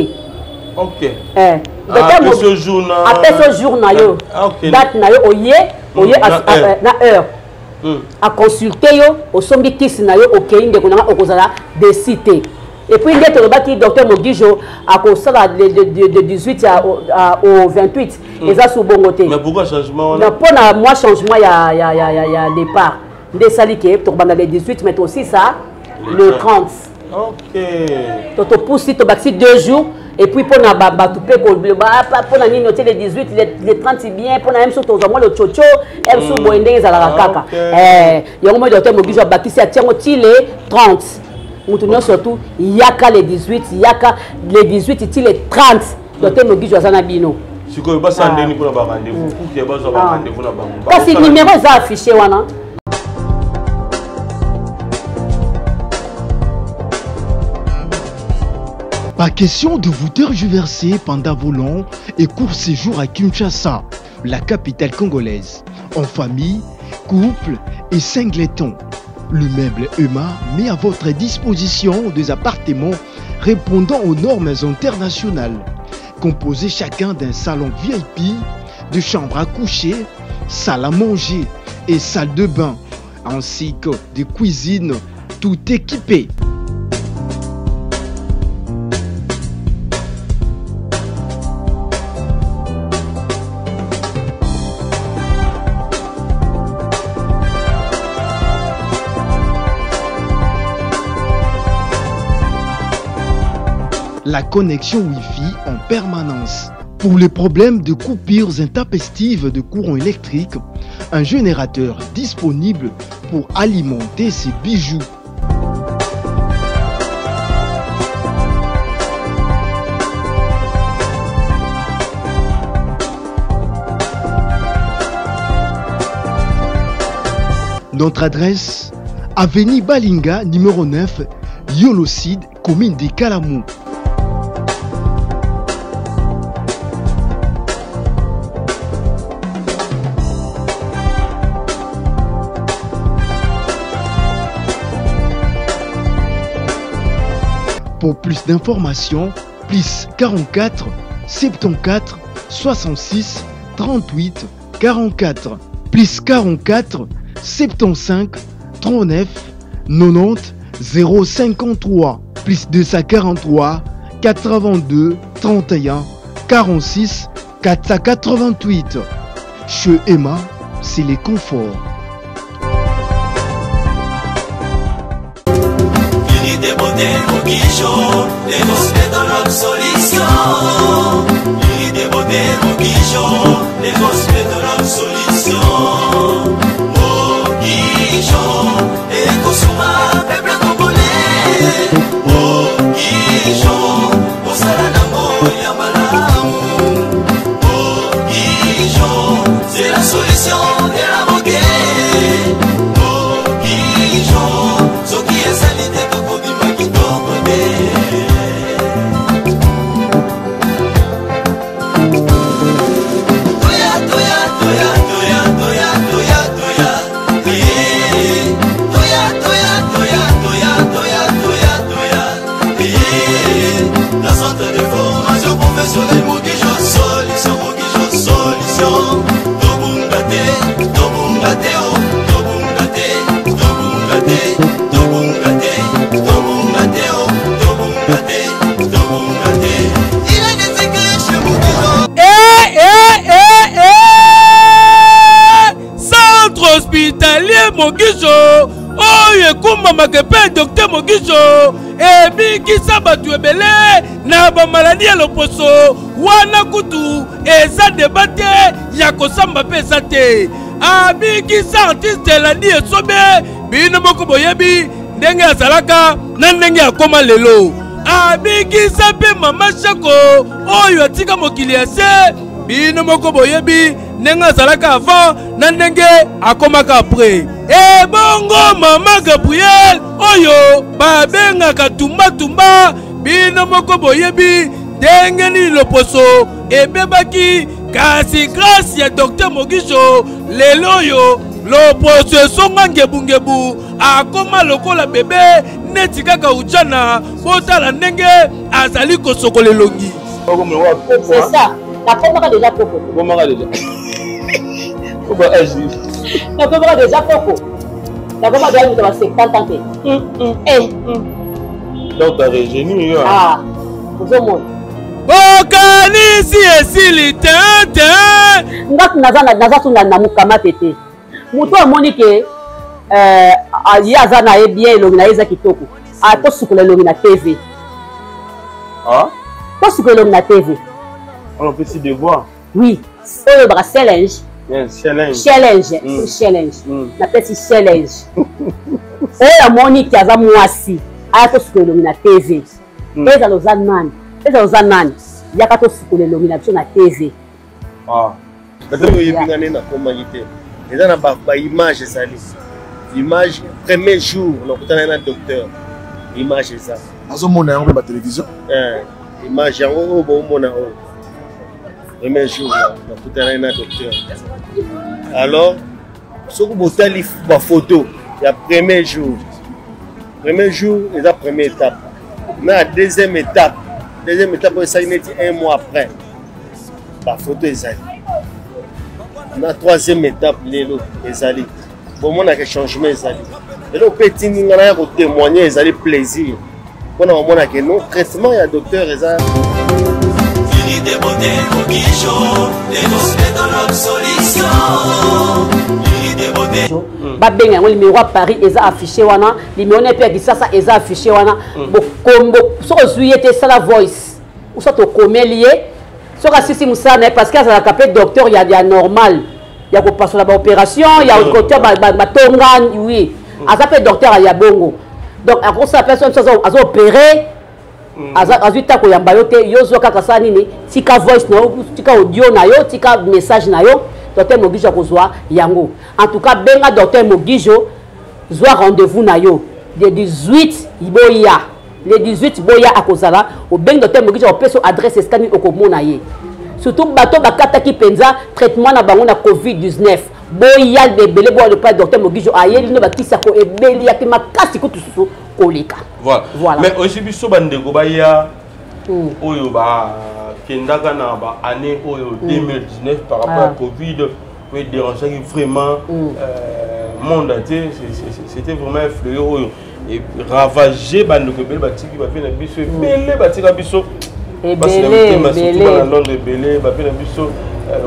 OK. Après ce jour na yo date na yo oye na heure à consulter yo au sombi kisi na yo okende ko na okozala décider et puis ndete le baki docteur Mogijo a kosala de 18 au 28 et ça sous bongoté. Mais pourquoi changement na pona moi changement ya départ de salike to banda le 18 mais aussi ça le 30. OK. To pousse to baxi 2 jours et puis pour na tout pe ko pour na nini le 18 le 30 c'est bien pour na même surtout moi le chocho même sous boende za la kaka yango mo docteur Mogijo bakisi a tiango ti le 30 mutuno surtout yaka le 18 yaka le 18 ti le 30 docteur Mogijo za na bino siko ba sandeni pour ba rendez-vous pour que ba zo ba rendez-vous na bango parce que numéro za affiché wana. Pas question de vous tergiverser pendant vos longs et courts séjours à Kinshasa, la capitale congolaise. En famille, couple et singleton. Le meuble EMA met à votre disposition des appartements répondant aux normes internationales. Composés chacun d'un salon VIP, de chambres à coucher, salle à manger et salle de bain, ainsi que de cuisine, tout équipé. La connexion Wi-Fi en permanence. Pour les problèmes de coupures intempestives de courant électrique, un générateur disponible pour alimenter ces bijoux. Notre adresse, avenue Balinga, numéro 9, Yolocide, commune de Kalamou. Pour plus d'informations, plus 44 74 66 38 44, plus 44 75 39 90 053, plus 243 82 31 46 488. Chez Emma, c'est les conforts. mon guichon, les hospitaux solution. L'île des beautés, mon guichon, les hospitaux solution. Mon guichon, et Kosuma, peuple congolais. Mon guichon, au Salanamo, Yamalamu. Mon guichon, c'est la solution de la moquette. Hospitalier Mogijo, oh yekumba makepe docteur Mogijo, et biki sabatu ebele na ba maladie ya loposo wana kutu eza debate ya kosamba pe zate abiki sa artiste la die sobe bino moko boyebi ndenge azalaka na ndenge akoma lelo abiki sa pe mama Shako oyo atika mokili ya se bino moko boyebi ndenge azalaka avant na ndenge akomaka après e bongo mama Gabriel oyo babengaka tumba bino moko boyebi ndenge ni loposo ebebaki kasi grâce ya docteur Mogijo lelo oyo loposo esonga ngebu akoma lokola bebe neti kaka ujana botala ndenge azali kosokola elongi. C'est ça. La pomaka déjà poco. Pomaka déjà. Pourquoi agir? La pomaka déjà poco. La pomaka déjà nous avons 50 ans. Donc t'as régénu. Ah, vous au monde. Bokanisi esili tete. Ngati naza tuna na mukama tete. Muto amoni ke aza na bien elongi na eza kitoko. To sukula elongi na TV. Ah? To sukula elongi na TV. On peut s'y devoir. Oui. Oyo baka challenge. Challenge. Na pesi challenge. Oyo amoni ke aza mwasi. Aya to sukula elongi na TV. Eza lozanani. Eza lozanani. Yaka to sukula elongi na biso na TV. Ah. Peut-être que yebinga nena komangite. Eza na ba image ezali. Image premier jour on okutana na docteur. Image eza. Azomona yango ba télévision. Image yango bo mona o. Premier jour on okutana na docteur. Alors soki botali ba photo ya premier jour. Premier jour est la première étape. Na deuxième étape ça il dit un mois après. La photo est allée. La troisième étape, les alliés. Bon, on a que changement les alliés. Et là, petit nous allons témoigner les alliés plaisir. On a que non traitement il y a docteur et ça. Babenga ngo numéro à Paris eza affiché wana numéro ne pe kisasa eza affiché wana bokombo soko zuyete sala voice ou soit to komelié soka sisi musana parce que ça capé docteur il y a normal il y a ko passer la opération il y a côté ba tonga oui asa pe docteur ya bongo donc à cause la personne azo opérer azuta ko yamba yote yozo kaka sa nini tika voice na yo tika audio na yo tika message na yo docteur Mogijo kozwa yango en tout cas benga docteur Mogijo zwa rendez-vous na yo le 18 iboya le 18 boya akozala au benga docteur Mogijo opeso adresse scanning okomona ye surtout bato bakataki penza traitement na bango na COVID-19 boya bebele bo le pas docteur Mogijo ayeli no bakisa ko ebeli ya makasi ko tususu koleka voilà mais aussi biso bandeko baya oyo ba kendaka na ba année oyo 2019 par rapport à Covid oui déranger vraiment monde entier c'était vraiment un fléau oyo et ravager bandeko bele batiki ba na biso bele batika biso parce que surtout dans Londres bele ba na biso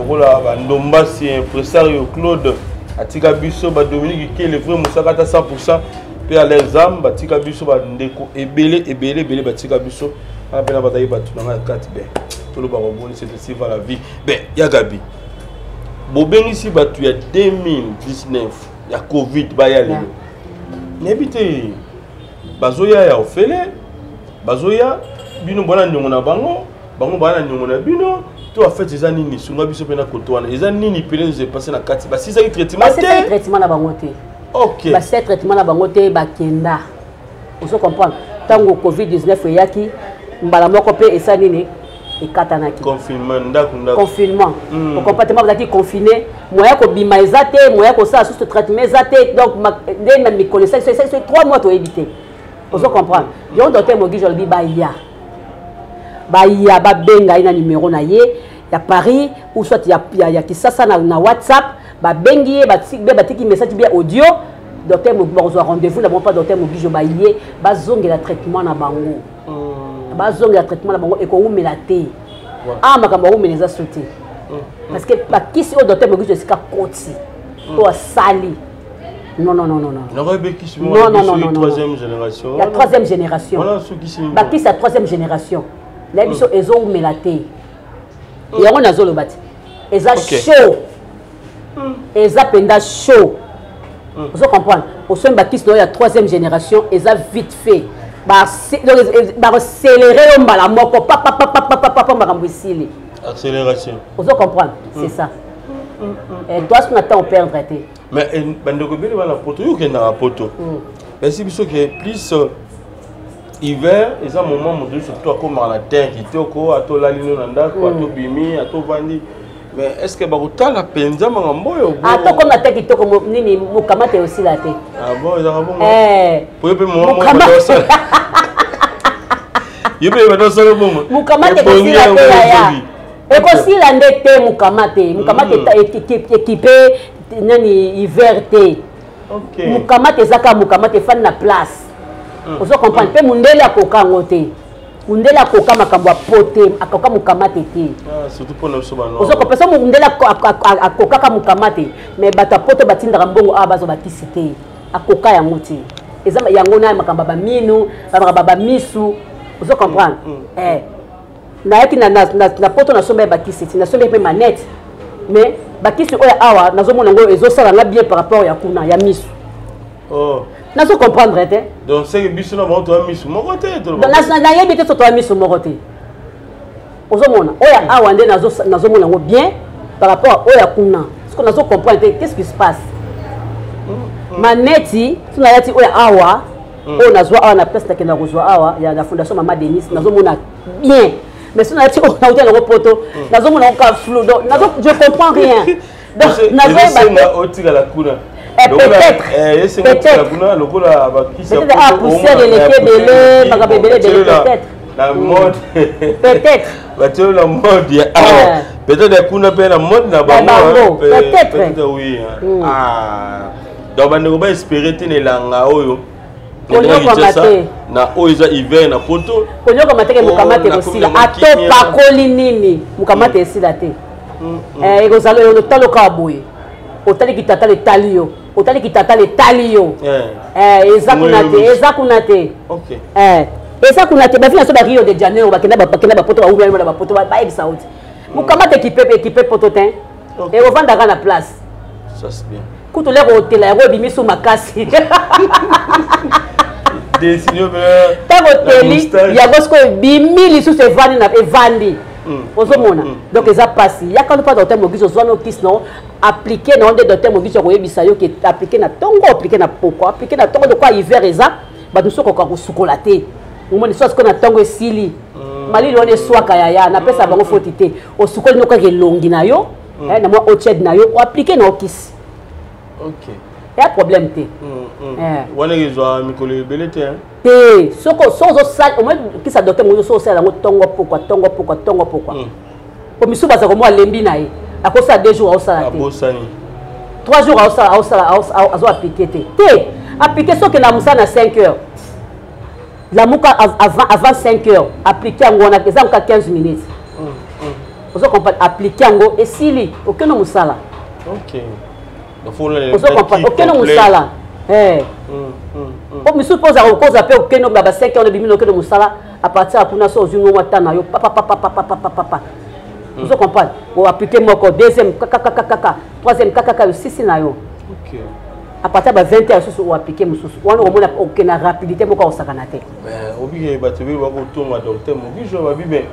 rola ba ndomba si impresario Claude atika biso ba Dominique qui est le vrai musaka à 100% Pe à l'examen batika biso ba ndeko ebele batika biso apena batayi batunanga 4 ben. Tout le baraboni c'est aussi va la vie. Ben ya Gabi. Bobeng ici batu ya 2019 ya Covid ba ya lelo. Nebite bazoya ya ofele bazoya bino bana nyongo na bango bana nyongo na bino to a fait ezani ni sunga biso pena kotoana ezani ni pele se passer na kati ba sisa traitement te c'est traitement na bango te. OK ba c'est traitement na bango te ba kenda vous comprenez tango Covid 19 yaki mbala moko pe esani ni ekatanaki confinement au comportement vous êtes confiné moyen ko bima ezate moyen ko ça sous traitement ezate donc na mi connaissance c'est 3 mois to éviter vous comprendre yo docteur Mogi Jolbi ba ya ba benga ina numéro na ye ya Paris ou soit ya Kisasa na WhatsApp ba bengi ba tiki message bien audio docteur Mogi ba rendez-vous na pas docteur Mogi Jolbi ba zongela traitement na bango bazonga traitement la bango et ko umela te ah makambo umeleza sauté parce que bakisi au docteur Mogi Josika koti to sali non troisième génération la troisième génération voilà ceux qui sont bakisi la troisième génération la biso ezo umela te yango nazolo bati eza chaud eza penda chaud vous comprenez au sein bakisi la troisième génération eza vite fait accélérer la moko accélération vous comprendre c'est ça et toi ce qu'on attend au père traité mais bandeko bele bana poto yo ke na poto mais si biso que plus hiver et un moment module surtout comme la terre qui toko ato la lino nanda ko ato bimi ato vandi mais est-ce que bakota la penza mangambo yo ato comme la terre qui toko nini mukamate aussi la terre ah bon ils ont bon pour peu moment yebe bado solo bomo mukamate ko sila te ya e ko sila ndete mukamate équipé nani hiver te OK mukamate zaka mukamate fan na place vous comprenez pe mundele akoka ngote mundele akoka makambo apote akoka mukamate te surtout pour nous sobano vous comprenez ça mundele akoka ka mukamate mais bata poto batinda mbongo abazo batisite akoka ya ngoti ezama yango na makambo ba minu ba misu vous comprenez na yaki na poto na somba bakisi na somba pe manette mais bakisi oya awa nazomona ngo ezosala na bien par rapport ya kuna ya misu nazo comprendre te donc c'est biso na moto ya misu moko te na yebi te soto ya misu moko te ozomona oya awa nde nazomona ngo bien par rapport oya kuna parce que nazo comprendre qu'est-ce qui se passe maneti tuna yati oya awa on nazwa awa na place takenda kozwa awa ya la fondation Mama Denis nazomona bien mais si on a dit on a le poto nazomona ka flou donc je comprends rien donc nazomona otira la kuna peut-être la mode peut-être la mode peut-être kuna pe la mode na bango peut-être oui ah donc on va espérer tenir langa oyo na oiza hiver na poto konyoka mateke mukamate kosila atopa koli nini mukamate esila te ekozalo yo talo ka boye otali kitata le talio otali kitata le talio eza kuna te OK eza kuna te bafina so ba Rio de Janeiro bakenda ba poto ba oubia ba poto ba ebisa uti mukamate kipe poto te et ovanda kana place ça c'est bien kuto leko hotela ya bimiso makasi tango teli ya gosko bimili sous se vandi na evandi ozomona donc eza pasi yaka pas docteur Mogi Joswana okis non appliquer na onde docteur Mogi Joswana yebisa yo ke appliquer na tongo appliquer na poko appliquer na tongo de quoi hiver eza ba soko ka kusukola te omoni so ko na tongo esili malili on eswaka ya na pesa bango fotité osukoli no ka kelongi na yo na mo oched na yo o appliquer na okis OK il y a problème té wana gezwa mikolo belete té soko sozo sal au moins qui ça docteur mo so sala ngo tongo pourquoi ko misu baza ko mo lembi na ye akosa 2 jours au sala té 3 jours au sala azo appliquer té appliquer so que na musa na 5 heures la muka avant 5 heures appliquer ngo na eza ka 15 minutes ozo comprendre appliquer ngo esili aucun musala OK aucun musala po misu poza koza pe okeno ba 5 heures de bimino okeno musala à partir à kuna so ozungo watana yo papa vous comprenez on appliquer moko deuxième kaka troisième kaka sisi na yo OK à partir de 20 heures so appliquer mususu wana omona okena rapidité moko osakana te mais obiye batubi bako tonga docteur Mogijo babibe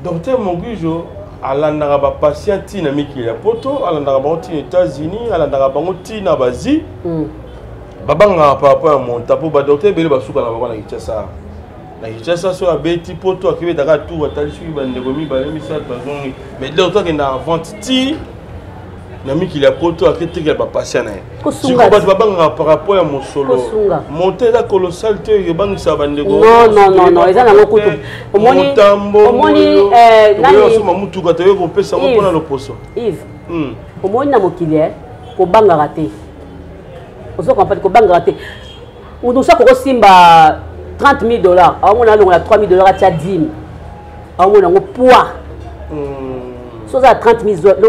docteur Mogijo alandaka ba patient na mikili ya poto alandaka ba aux États-Unis alandaka bango tina bazi babanga par rapport à mon tapo ba docteur bele basuka na bana Kinshasa na Kinshasa so abeti poto akibe daka tout atali suki bandeko mi ba misat bazongi mais docteur qui na vente ti na mikili ya poto akitike ba patient na suka ba babanga par rapport à mon solo monter la colossal te yebangi sa bandeko non eza na ngokutu omoni nani so mamutuka te ko pesa mo pona loposo Yves omoni na mokili ko banga raté ozo comprendre ko banga raté on ça ko simba $30,000 on a $3,000 à 10 on a un poids so za $30,000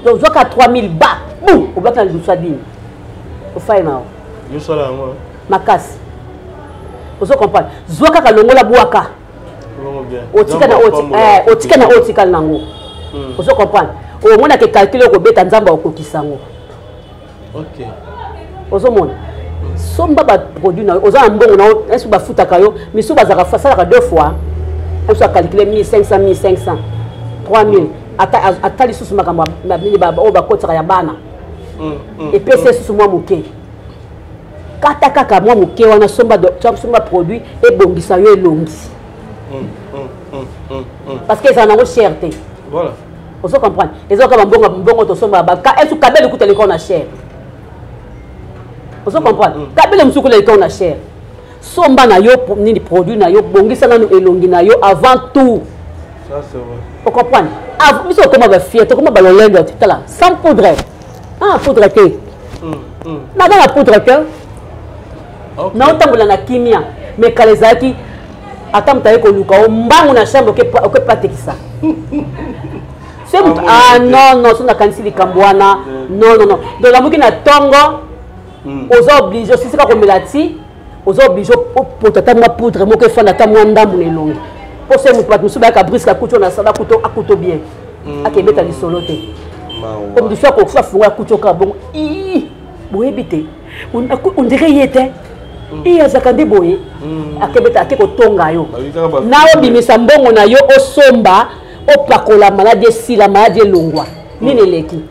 donc 3,000 bas boum au bac dans le dine au final yo sala moi makasi ozo comprendre zoka ka longola bwaka otika na otika nango ozo comprendre o mona ke calculer ko beta nzamba okokisango OK ozo mona somba ba produit na ozo mbongo na esu ba futaka yo misu bazaka fasala deux fois esu a calculer 1500 3000 ata lisusu makambo na bini ba o ba kotaka ya bana et puis c'est sous moi moké kata kaka moi moké wana somba produit et bongisa yo elongi parce que ça n'a pas cherté voilà on se comprend les autres mbongo to somba ba ka esu kabele kutele ko na cher on se comprend kabele msuku le ko na cher somba na yo nini produit na yo bongisa na elongi na yo avant tout ça c'est vrai on comprend avant biso comment ba fier comment ba lolenga tala sans poudre poudre que na dans la poudre que na otambola na kimia mais kalezaki atamta ko luka o mbangu na chambre que patekisa c'est non so na kanisi likambwana non donc la muki na tongo aux obligés si c'est pas comme melati aux obligés pour tata moi poudre mo que fana ta moi ndambu ne longi pour ce mutu musu ba ka briska kuto na sala kuto akuto bien akebeta lisolo te comme du fait ko fa funga kuto ka bon boyebite on dirait yete iya zakande boye akebeta akeko tonga yo na obimisa mbongo na yo osomba opakola maladie sila maladie longwa nini leki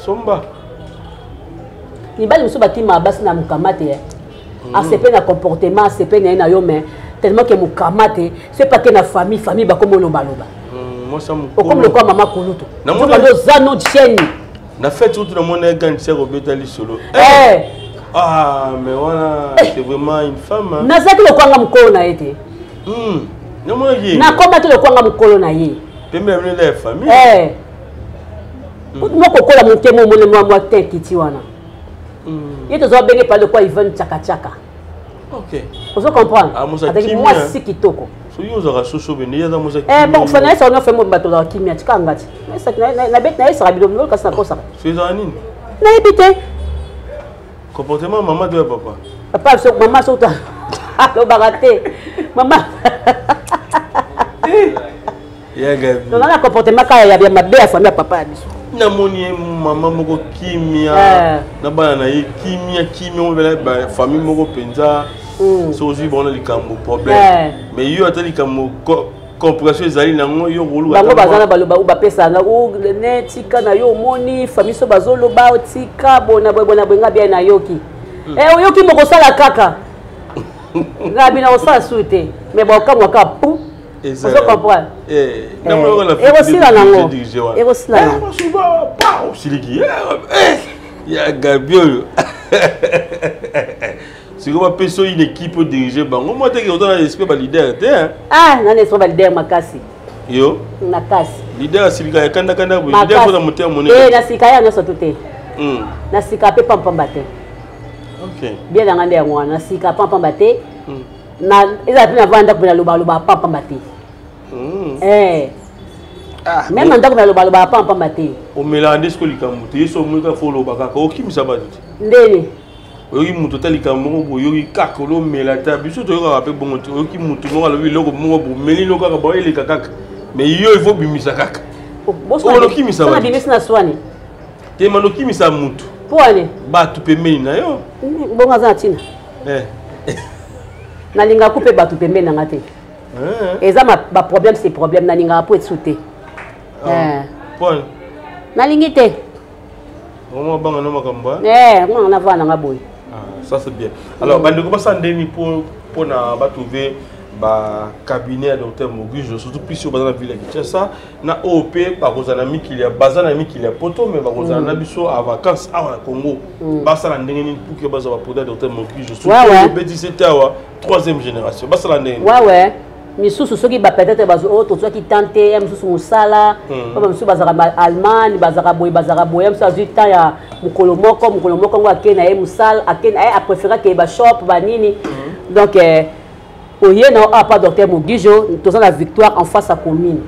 somba ni bali muso batima basi na mukamate asepe na comportement asepe na yo mais tellement que mukamate c'est pas que na famille ba comme loba moi ça me comme le quoi maman kuluto na mo do zano chaîne na fait tout le monde est ganché robeta li solo mais voilà c'est vraiment une femme na zaki le kwanga mukolo na yete na komba ki le kwanga mukolo na ye pembe na la famille moko kola mutemo mone mwa tekiti wana yeto zo benge pa le quoi Ivan chaka OK vous comprenez avec moi si kitoko so yo za soso bene ya za mo za bon fana ça on fait mo bato za kimia tika ngati mais ça na bet na sera bidon no kasa kosa c'est ça nini na ebité comportement maman de papa so maman so ta lo baraté maman ya gabi non na comportement ka ya bien mabe ya famille papa biso na moni maman moko kimia na bana na kimia mo bela famille moko penza so aussi bon likambo problème mais yo atali likambo compréhension ezali nango yo rolo bango bazana baloba ba pesa na o ne tika na yo moni famille so bazoloba tika bona bwenga bien na yoki oyoki moko sala kaka ngabi na osala sute mais ba kamwa ka pou vous comprenez osila nango osila nango osiliki ya gabi oyo c'est comme une équipe dirigée bango moi te que dans l'esprit ba leader te na l'esprit ba leader makasi yo makasi leader silika kanda bo leader ko na moteur moné na sika ya no sotote na sika pe pamba te OK bien na ngande yango na sika pamba te na eza pina vanda ko na loba pamba te même ndako na loba pamba te o melande ce ko likambo te so mo ka follow bakaka o kimisa ba ndeni oyoki mutu talika moko boyoki kaka olomela ta biso toyoka pe bongo te oyoki mutu moko alobi eloko moko bomeli no kaka boyeleka kaka mais yo il faut bimisa kaka olokimisa na bimisa na swani te manokimisa mutu po ale batu pembeni na yo bongo aza na tina nalinga couper batu pembeni na ngate eza ba problème c'est problème nalinga po etsuté Paul nalingi te on va na makambo on a va na boy ça c'est bien alors bandeko basandeni pour na ba trouver ba cabinet à docteur Moguijo surtout plus sur dans la ville de Kinshasa na OP ba kozana mikilia bazana mikilia poto mais ba kozana na biso à vacances à na Congo basala ndenge ni pour que baza ba poder docteur Moguijo surtout le B17 awa 3e génération basala ndenge ouais misusu soki ba peut-être bazo o to soki tante misusu musala ba misusu bazaka allemand bazaka boy misusu azu ta ya mukolo moko ngo akena ye musala akena a préférer que ba shop ba nini donc oye na a pas docteur Moguijo toza la victoire en face à commune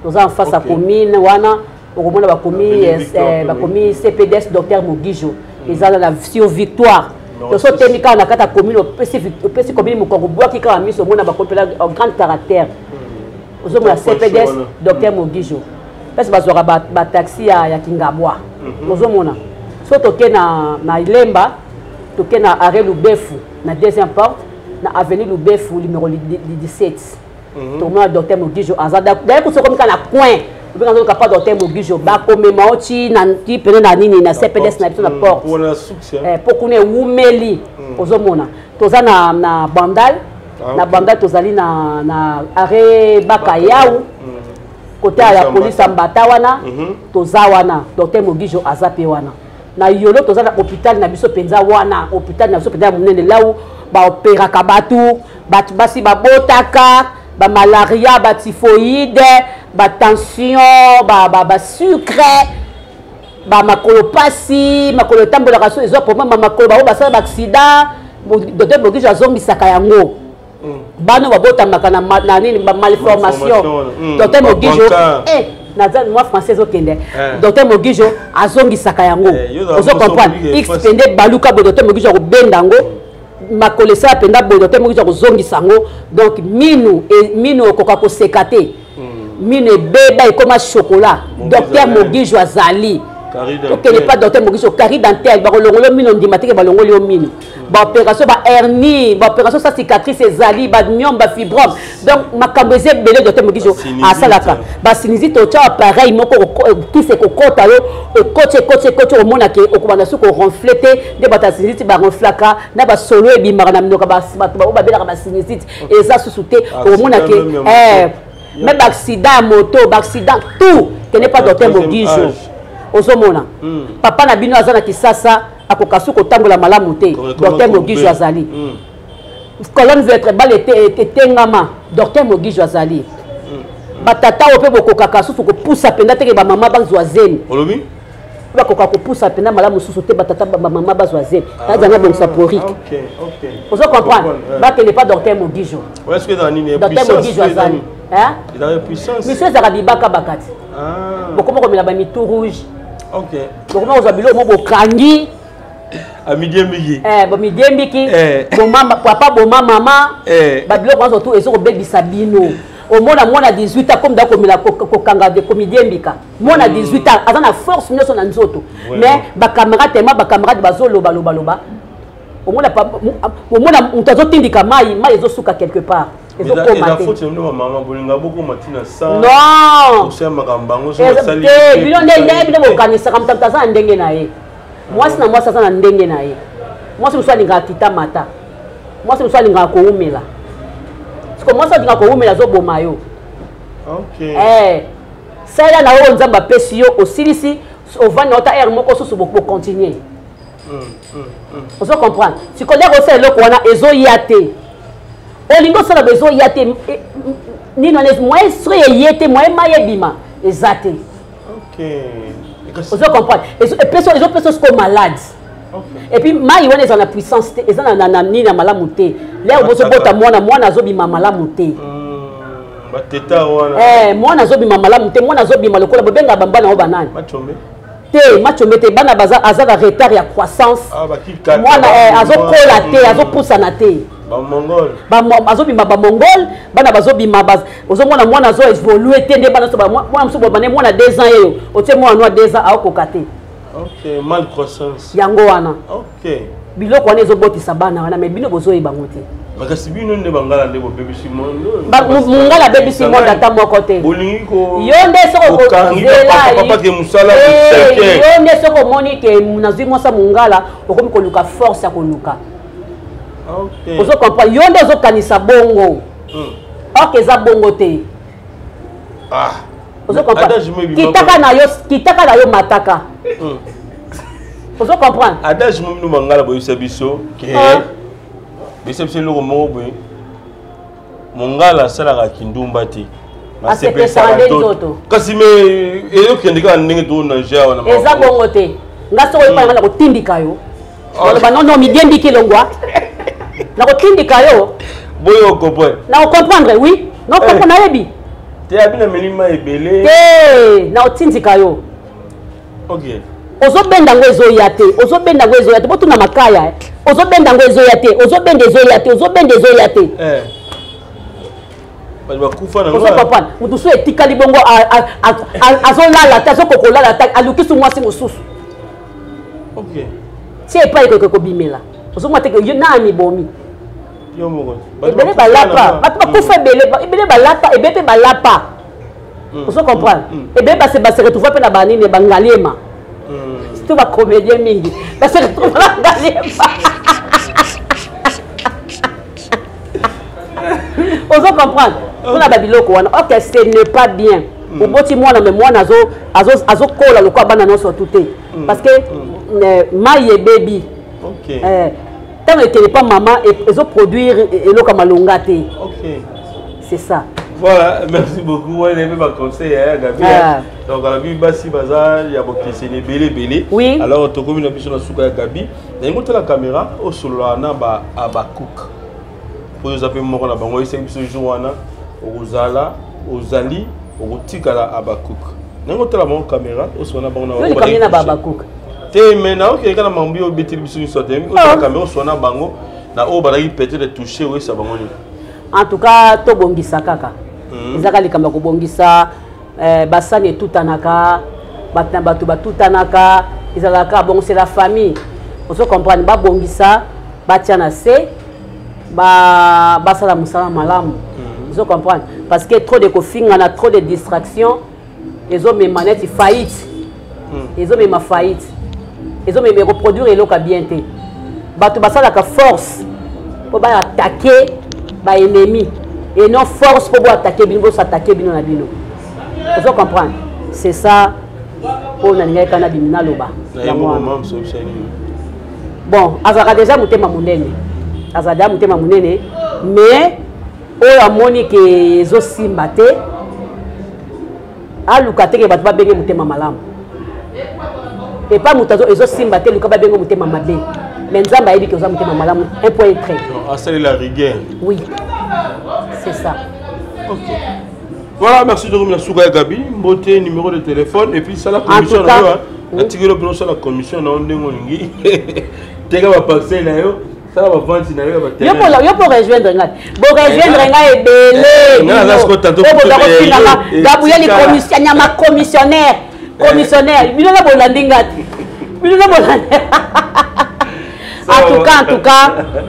toza en face à commune wana okomona ba komi CPDS docteur Moguijo ezala la victoire toso temika na kata commune opesi commune mukongo bwaki kaka miso mona bakopela en grand caractère ozomona CPDS docteur Moguijo pesi bazwaka ba taxi ya Kingabwa ozomona so toke na Ilemba toke na arrêt Lubefu na deuxième porte na avenue Lubefu numéro 17 tomona docteur Moguijo azada d'ailleurs ko sokomika na coin bien que pas docteur Moguijo ba komema oti na ti pene na nini na CPDS na biso na porte pour qu'on ait umeli ozomona toza na bandal na bandal tozali na arrêt Bakayau côté ya police ambata wana toza wana docteur Moguijo azape wana na yolo toza na hôpital na biso penza wana hôpital na biso penza munene laou ba opéra kabatu basi babotaka ba malaria ba typhoïde ba tension ba sucre ba makolo pasi makolo tambola kaso ezo problème makolo ba basala ba accident docteur Moguijo azombisaka yango bano babotamaka na nini ba malformation docteur Moguijo nazali moi français okende docteur Moguijo azongisaka yango ozo comprendre x pende baluka bo docteur Moguijo ko bendango makolesa penda bo docteur Moguijo ko zongisango donc minu okoka ko sekate mine beba et comme chocolat docteur Moguijo azali ok n'est pas docteur Moguijo cari dentaire ba kolongolo mino ndimatike ba longoli o mino ba opération ba hernie ba opération sa cicatrice ezali ba myome ba fibrome donc makambeze belé docteur Moguijo asalaka ba sinizite ocha appareil moko qui se kokota yo coach au mona ke okubana su ko ronfléter de ba sinizite ba ronflaka na ba solo e bimaka na mnoka ba ba belaka ba sinizite eza susute au mona ke même accident moto accident tout que n'est pas docteur Moguijo ozomona papa na bino azana kisasa akokasu kotambola malamu te docteur Moguijo azali colonne vertébrale était ngama docteur Moguijo azali batata ope bokokaka susu ko poussa penda te ba mama bazwa zeni olobi bakoka ko poussa penda malamu susu te batata ba mama bazwa zeni azanga bon sapori OK vous comprendre ba que n'est pas docteur Moguijo est-ce que dans nini docteur Moguijo azali il a la puissance monsieur Zarabibaka bakati bokoma ko mela ba mitou rouge OK bokoma ko zabilo mo bokangi a midi mbiki bo midi mbiki bo mama papa bo mama babilo ko tout eso ko bebisa bino au mona 18 ans comme da ko mela ko kanga de comédien mbika mona 18 ans azana force nyoso na nzoto mais ba camarade bazolo baloba au mona mutazo tindika mai ezo suka quelque part. Non. Moi c'est moi ça na ndenge na ye. Moi c'est linga kita mata. Moi c'est linga ko umela. Parce que moi ça linga ko umela zo boma yo. OK. Ça là na o nzamba pesi yo osilisi au vent nota air moko so pour continuer. Vous comprenez? Si connais aussi le kwana ezo yate. Olingo sala bezo yate ni non est moins stré yete moins mayebima ezate. OK. Vous comprenez? Les personnes sont malades. Et puis mai wana ezana puissance te ezana na ni na malamu te. Là oboso bota mwana azobima malamu te. Bateta wana. Mwana azobima malamu te, mwana azobima lokola bobenga bamba na obanani. Machombe. te match mete bana baza azala retard ya croissance mwana azokola te azopusana te bamongol azobima bamongol bana bazobima ozomona mwana azo évolue te nde bana so mwana mosusu bobane mwana 2 ans yeyo otie mwana noa 2 ans aokoka te ok mal croissance yango wana ok biloko wana ezobotisa bana wana me bino bozoyebango te makasi bino nde bangala nde bobebisi mondo mongala abebisi mondo ata moko te yo nde soko omoni ke nazwi mwasa mongala okomi koluka force ya koluka ozokomprendre yo nde ozokanisa bongo oke eza bongo te kitaka na yo mataka ozokomprendre adage momino bangala boyisa biso biso eloko moko boye mongala asalaka kindumba te kasi me eyokende kaka ndenge tonaja wana eza bongo te nga soko oyepana na kotindika yo oloba nono midiembiki elongwa na kotindika yo boye okomprendre na okomprendre oui na okomprendre nayebi te abi na melima ebele te na otindika yo ok ozobenda ngo ezoya te ozobenda ngo ezoya te botuna makaya ozobenda ngo ezoya te ozobenda ezoya te ozobenda ezoya te ozopapana mutu so etikali bongo azolala te azokokolala te alukisi mwasi mosusu ti epai ekoki kobimela ozomwa te yo nani bomi ebele balapa bato bakufa ebele balapa ebele mpe balapa ozokomprendre ebele base retrouva mpe na banini bangaliema tout va comédien mingi parce que tout va gagner on va comprendre on a babiloko wana ok ce n'est pas bien au boti mwana mais mwana azo kola le quoi banana sur tout parce que maye baby ok tant que n'est pas maman et zo produire elo comme malongate ok c'est ça. Voilà, merci beaucoup. Ouais, les mêmes conseils, Gabi. Donc, à la vie, Bassi Bazar, il y a beaucoup de belé. Oui. Alors, tu communes la sur la Gabi. Et monte la caméra au solana à Bakouk. Pour nous appeler mon bango, c'est ce jour-là, au Zala, au Zali, au Tikala à Bakouk. N'importe la mon caméra au solana bango. Oui, la caméra à Bakouk. T'es maintenant, ok, quand on m'a envoyé au bétil, sur la caméra au solana bango, na au balai peut-être de toucher, oui, ça bango. En tout cas, to bongisa kaka. Ezaka likamba kobongisa basani tutanaka batna batu batutanaka ezalaka bon c'est la famille. On se comprendre ba bongisa batiana se ba sala musala malamu. On se comprendre parce que trop de kofinga na trop de distractions ezo me manette faillite. Ezo me ma faillite. Ezo me reproduire eloka bien te. Batu basala ka force pour ba attaquer ba ennemi. Et non force pour attaquer bino, pour s'attaquer bino na bino. Vous comprenez? C'est ça pour n'aller kana bimina loba. Bon, azaka déjà mutema munene. Azada mutema munene, mais o amoni ke zo simbate aluka te ke batba benge mutema malamu. Et pas mutazo ezo simbate luka ba benge mutema mabe. Mais nzamba yebi ke zo mutema malamu 1.3. Ah, c'est la rigueur. Oui. C'est ça. Ok. Voilà, merci de remercier Souga Gabi. Beauté, numéro de téléphone. Et puis, ça la commission. La tigre de la commission. On est Tega va passer là. Ça va vendre. Yo pour rejoindre Nga. Pour rejoindre Nga et belé. Gabriel est commissaire. Il y a ma commissionnaire. Commissionnaire. Il y a la bolandinga. Il y a la bolandinga. En tout cas,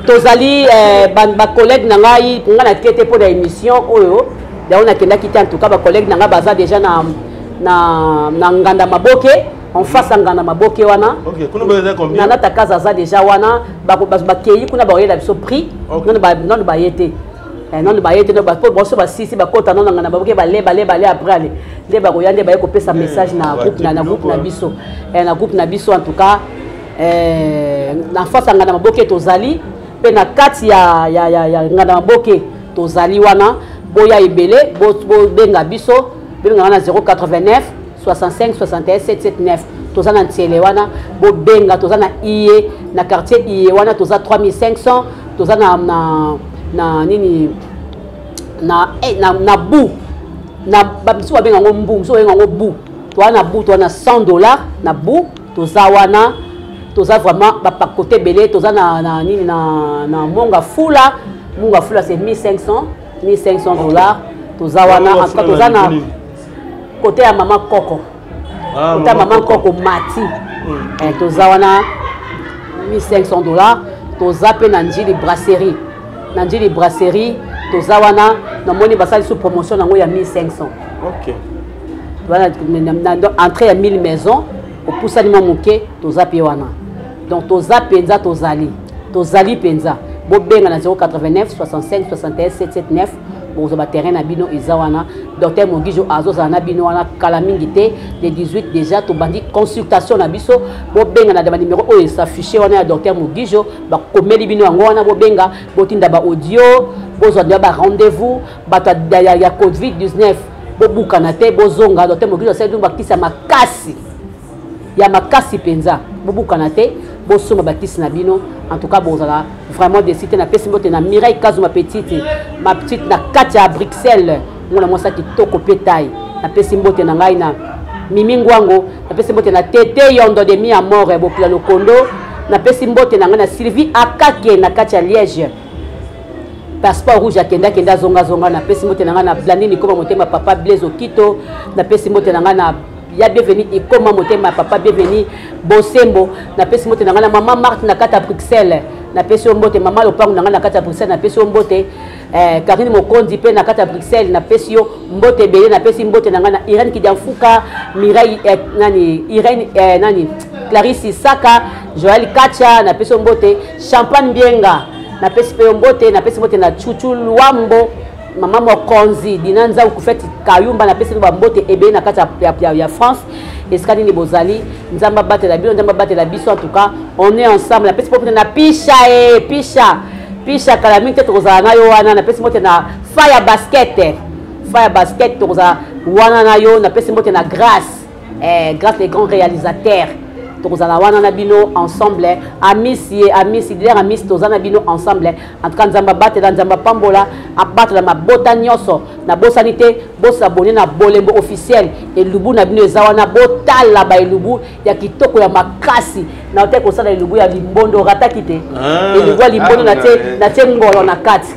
tozali ba collègue nangai ngana tete pour l'émission oyo. On a quitté en tout cas ba collègue nanga baza déjà na nganda maboke en face nganda maboke wana. OK, kuna baza combien? Nana ta casa za déjà wana ba keyi kuna ba yela biso prix. Non ba yete. Non ba yete no ba po boso ba sisi ba kota non nganda maboke ba le après aller. Nde ba koyande ba ko pesa message na groupe na biso. Na groupe na biso en tout cas na face ngana maboke tozali pe na kati ya ngana maboke tozali wana boya ebele bo benga biso benga na 089 65 61 779 tozana ntiele wana bo benga tozana iye na quartier iye wana toza 3500 tozana na nini na bu na biso benga ngo mbu so benga ngo bu toi na bout toi na $100 na bout toza wana toza vraiment ba côté belé toza na nini na monga fula c'est $1500 toza wana en tout cas toza na côté ya maman Coco côté maman Coco Mati toza wana $1500 toza pe na njili brasserie toza wana na moni basali sous promotion nango ya 1500. OK. Voilà entrée à 1000 maisons au poussani moké toza pe wana. Donc toza penza tozali penza. Bo benga na 089 65 61 779 pour ba terrain na bino izawana. Docteur Mogijo azoza na bino wana kala mingi te de 18 déjà to bandi consultation na biso bo benga na numéro o s'afficher wana ya docteur Mogijo ba komeli bino yango wana bo benga bo tinda ba audio bo zo ba rendez-vous ba ya COVID-19 bo bukana te bo zonga docteur Mogijo c'est donc bakisa makasi ya makasi penza bo bukana te bo soma bakisi na bino en tout cas bozala vraiment des sites na pesi mbote na Mireille Kazu ma petite na Katia à Bruxelles mona mosa kitoko pétail na pesi mbote na ngai na Mimi Ngwango na pesi mbote na Tete Yondo de mi amore bo pla lokondo na pesi mbote na ngai na Sylvie Akake na Katia Liège passeport rouge akenda kenda zonga na pesi mbote na ngai na Blandine koma motema papa Blaise Okito na pesi mbote na ngai na ya bienvenue et comment motema papa bienvenue Bosembo na pesi mbote na ngai na maman Marthe na Kata Bruxelles na pesi mbote maman Lopango na ngai na Kata Bruxelles na pesi mbote Karine Mokondi pe na Kata Bruxelles na pesi yo mbote belé na pesi mbote na ngai na Irène Kidianfuka Mireille Irène Clarisse Saka Joël Kacha na pesi mbote Champagne Bienga na pesi pe mbote na Chuchu Luambo maman Mokonzi dinanza ukufeti Kayumba na pesi ba mbote ebe na Kata ya France eskani ni bozali nzamba batela biso en tout cas on est ensemble na pesi pote na pisha kalamite tokozala na yo wana na pesi mote na fire basket tokozala wana na yo na pesi mote na grâce les grands réalisateurs tokozala wana na bino ensemble amis toza na bino ensemble en tout cas nzamba batela nzamba pambola abatela mabota nyonso na bosanité bosabone na bolembo officiel elubu na bino eza wana botala ba elubu ya kitoko ya makasi na ote kosala elubu ya limbondo rataki te elubu ya limbondo na tie ngolo na kati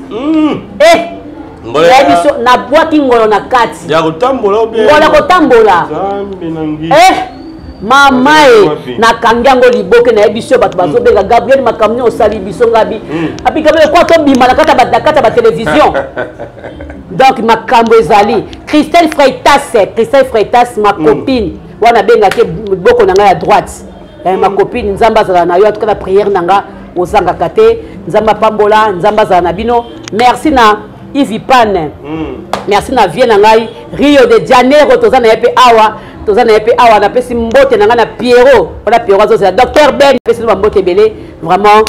na bwaki ngolo na kati ya kotambola mama na kangango liboke na ebiso bato bazobenga Gabriel makamni osali biso ngabi api Gabriel kwa to bima na kata ba télévision donc makambo ezali Christelle Freitas ma copine wana benga ke boko na nga ya droite ma copine nzamba zala na yo en tout cas la prière nanga ozanga kate nzamba pambola nzamba zala na bino merci na Yves Pan merci na vie na ngai Rio de Janeiro tozana yepe awa na pesi mbote na nga na Pierrot azozela Dr Ben pesi mbote belé vraiment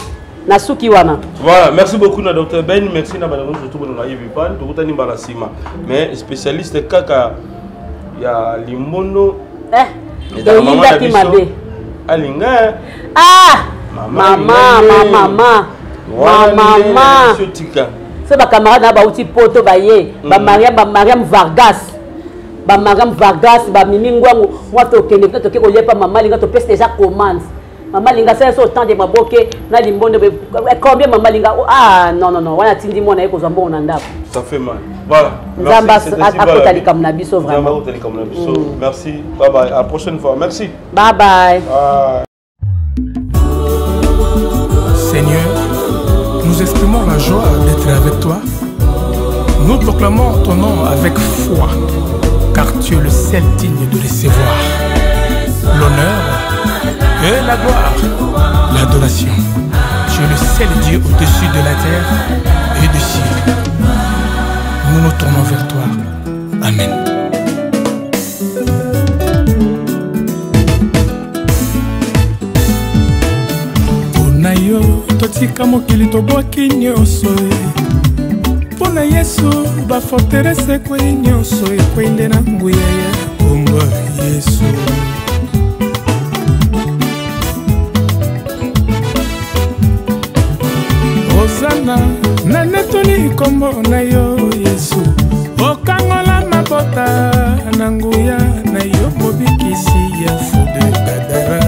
na suki wana. Voilà, merci beaucoup na Dr Ben, merci na madame surtout na Yves Pan tokutani mbala sima mais spécialiste kaka ya limono Linda Kimabe alinga mama c'est ba camarade na ba uti poto baye ba Mariam Vargas ba Mimi Ngwango moi to kende to ke kolepa mama linga to pèse déjà commande mama linga c'est autant de maboke na limbondo combien mama linga non wana tindi mona eko zamba ona ndako ça fait mal voilà nzamba akotali kam na biso vraiment merci bye bye à la prochaine fois merci bye bye Seigneur, nous exprimons la joie d'être avec toi. Nous proclamons ton nom avec foi, car tu es le seul digne de recevoir l'honneur et la gloire, l'adoration. Tu es le seul Dieu au-dessus de la terre et du ciel. Nous nous tournons vers toi. Amen. Onayo totika mokili tobwaki nyonso mpona Yesu baforterese ekwei nyonso ekwende na nguya ya kombo Yesu. Hosana na netoli kombo na yo Yesu, okangola mabota na nguya na yo. bikisi ya fou de Gadara.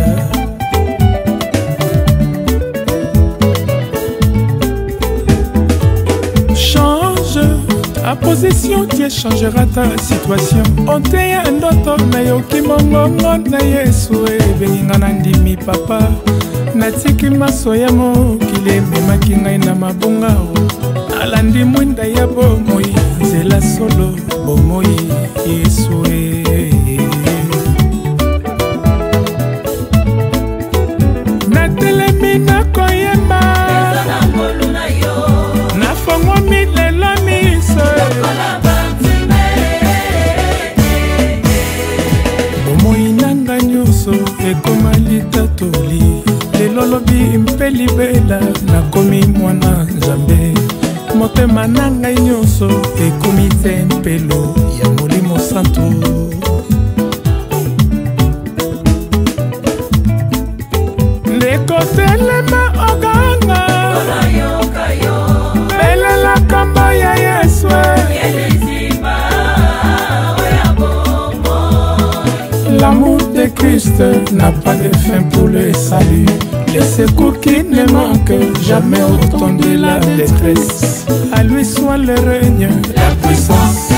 A position qui changera ta situation. On te ya ndoto na yoki mongongo na Yesu ebenga na ndimi papa. Natiki maso ya mokili ememaki ngai na mabunga. Alandi mwinda ya bomoi nzela solo bomoi Yesu natelemi nakoyemba nafongomi lelo miso bomoi nanga nyonso ekoma litatoli lelo lobi mpe libela nakomi mwana Nzambe motema na ngai nyonso ekomi tempelo ya Molimo Santo. Ndekotelema oganga belela kamba ya Yesu l'amour de Christ n'a pas de fin pour le salut. Les secours qui ne manquent jamais au temps de la détresse. À lui soit le règne, la puissance.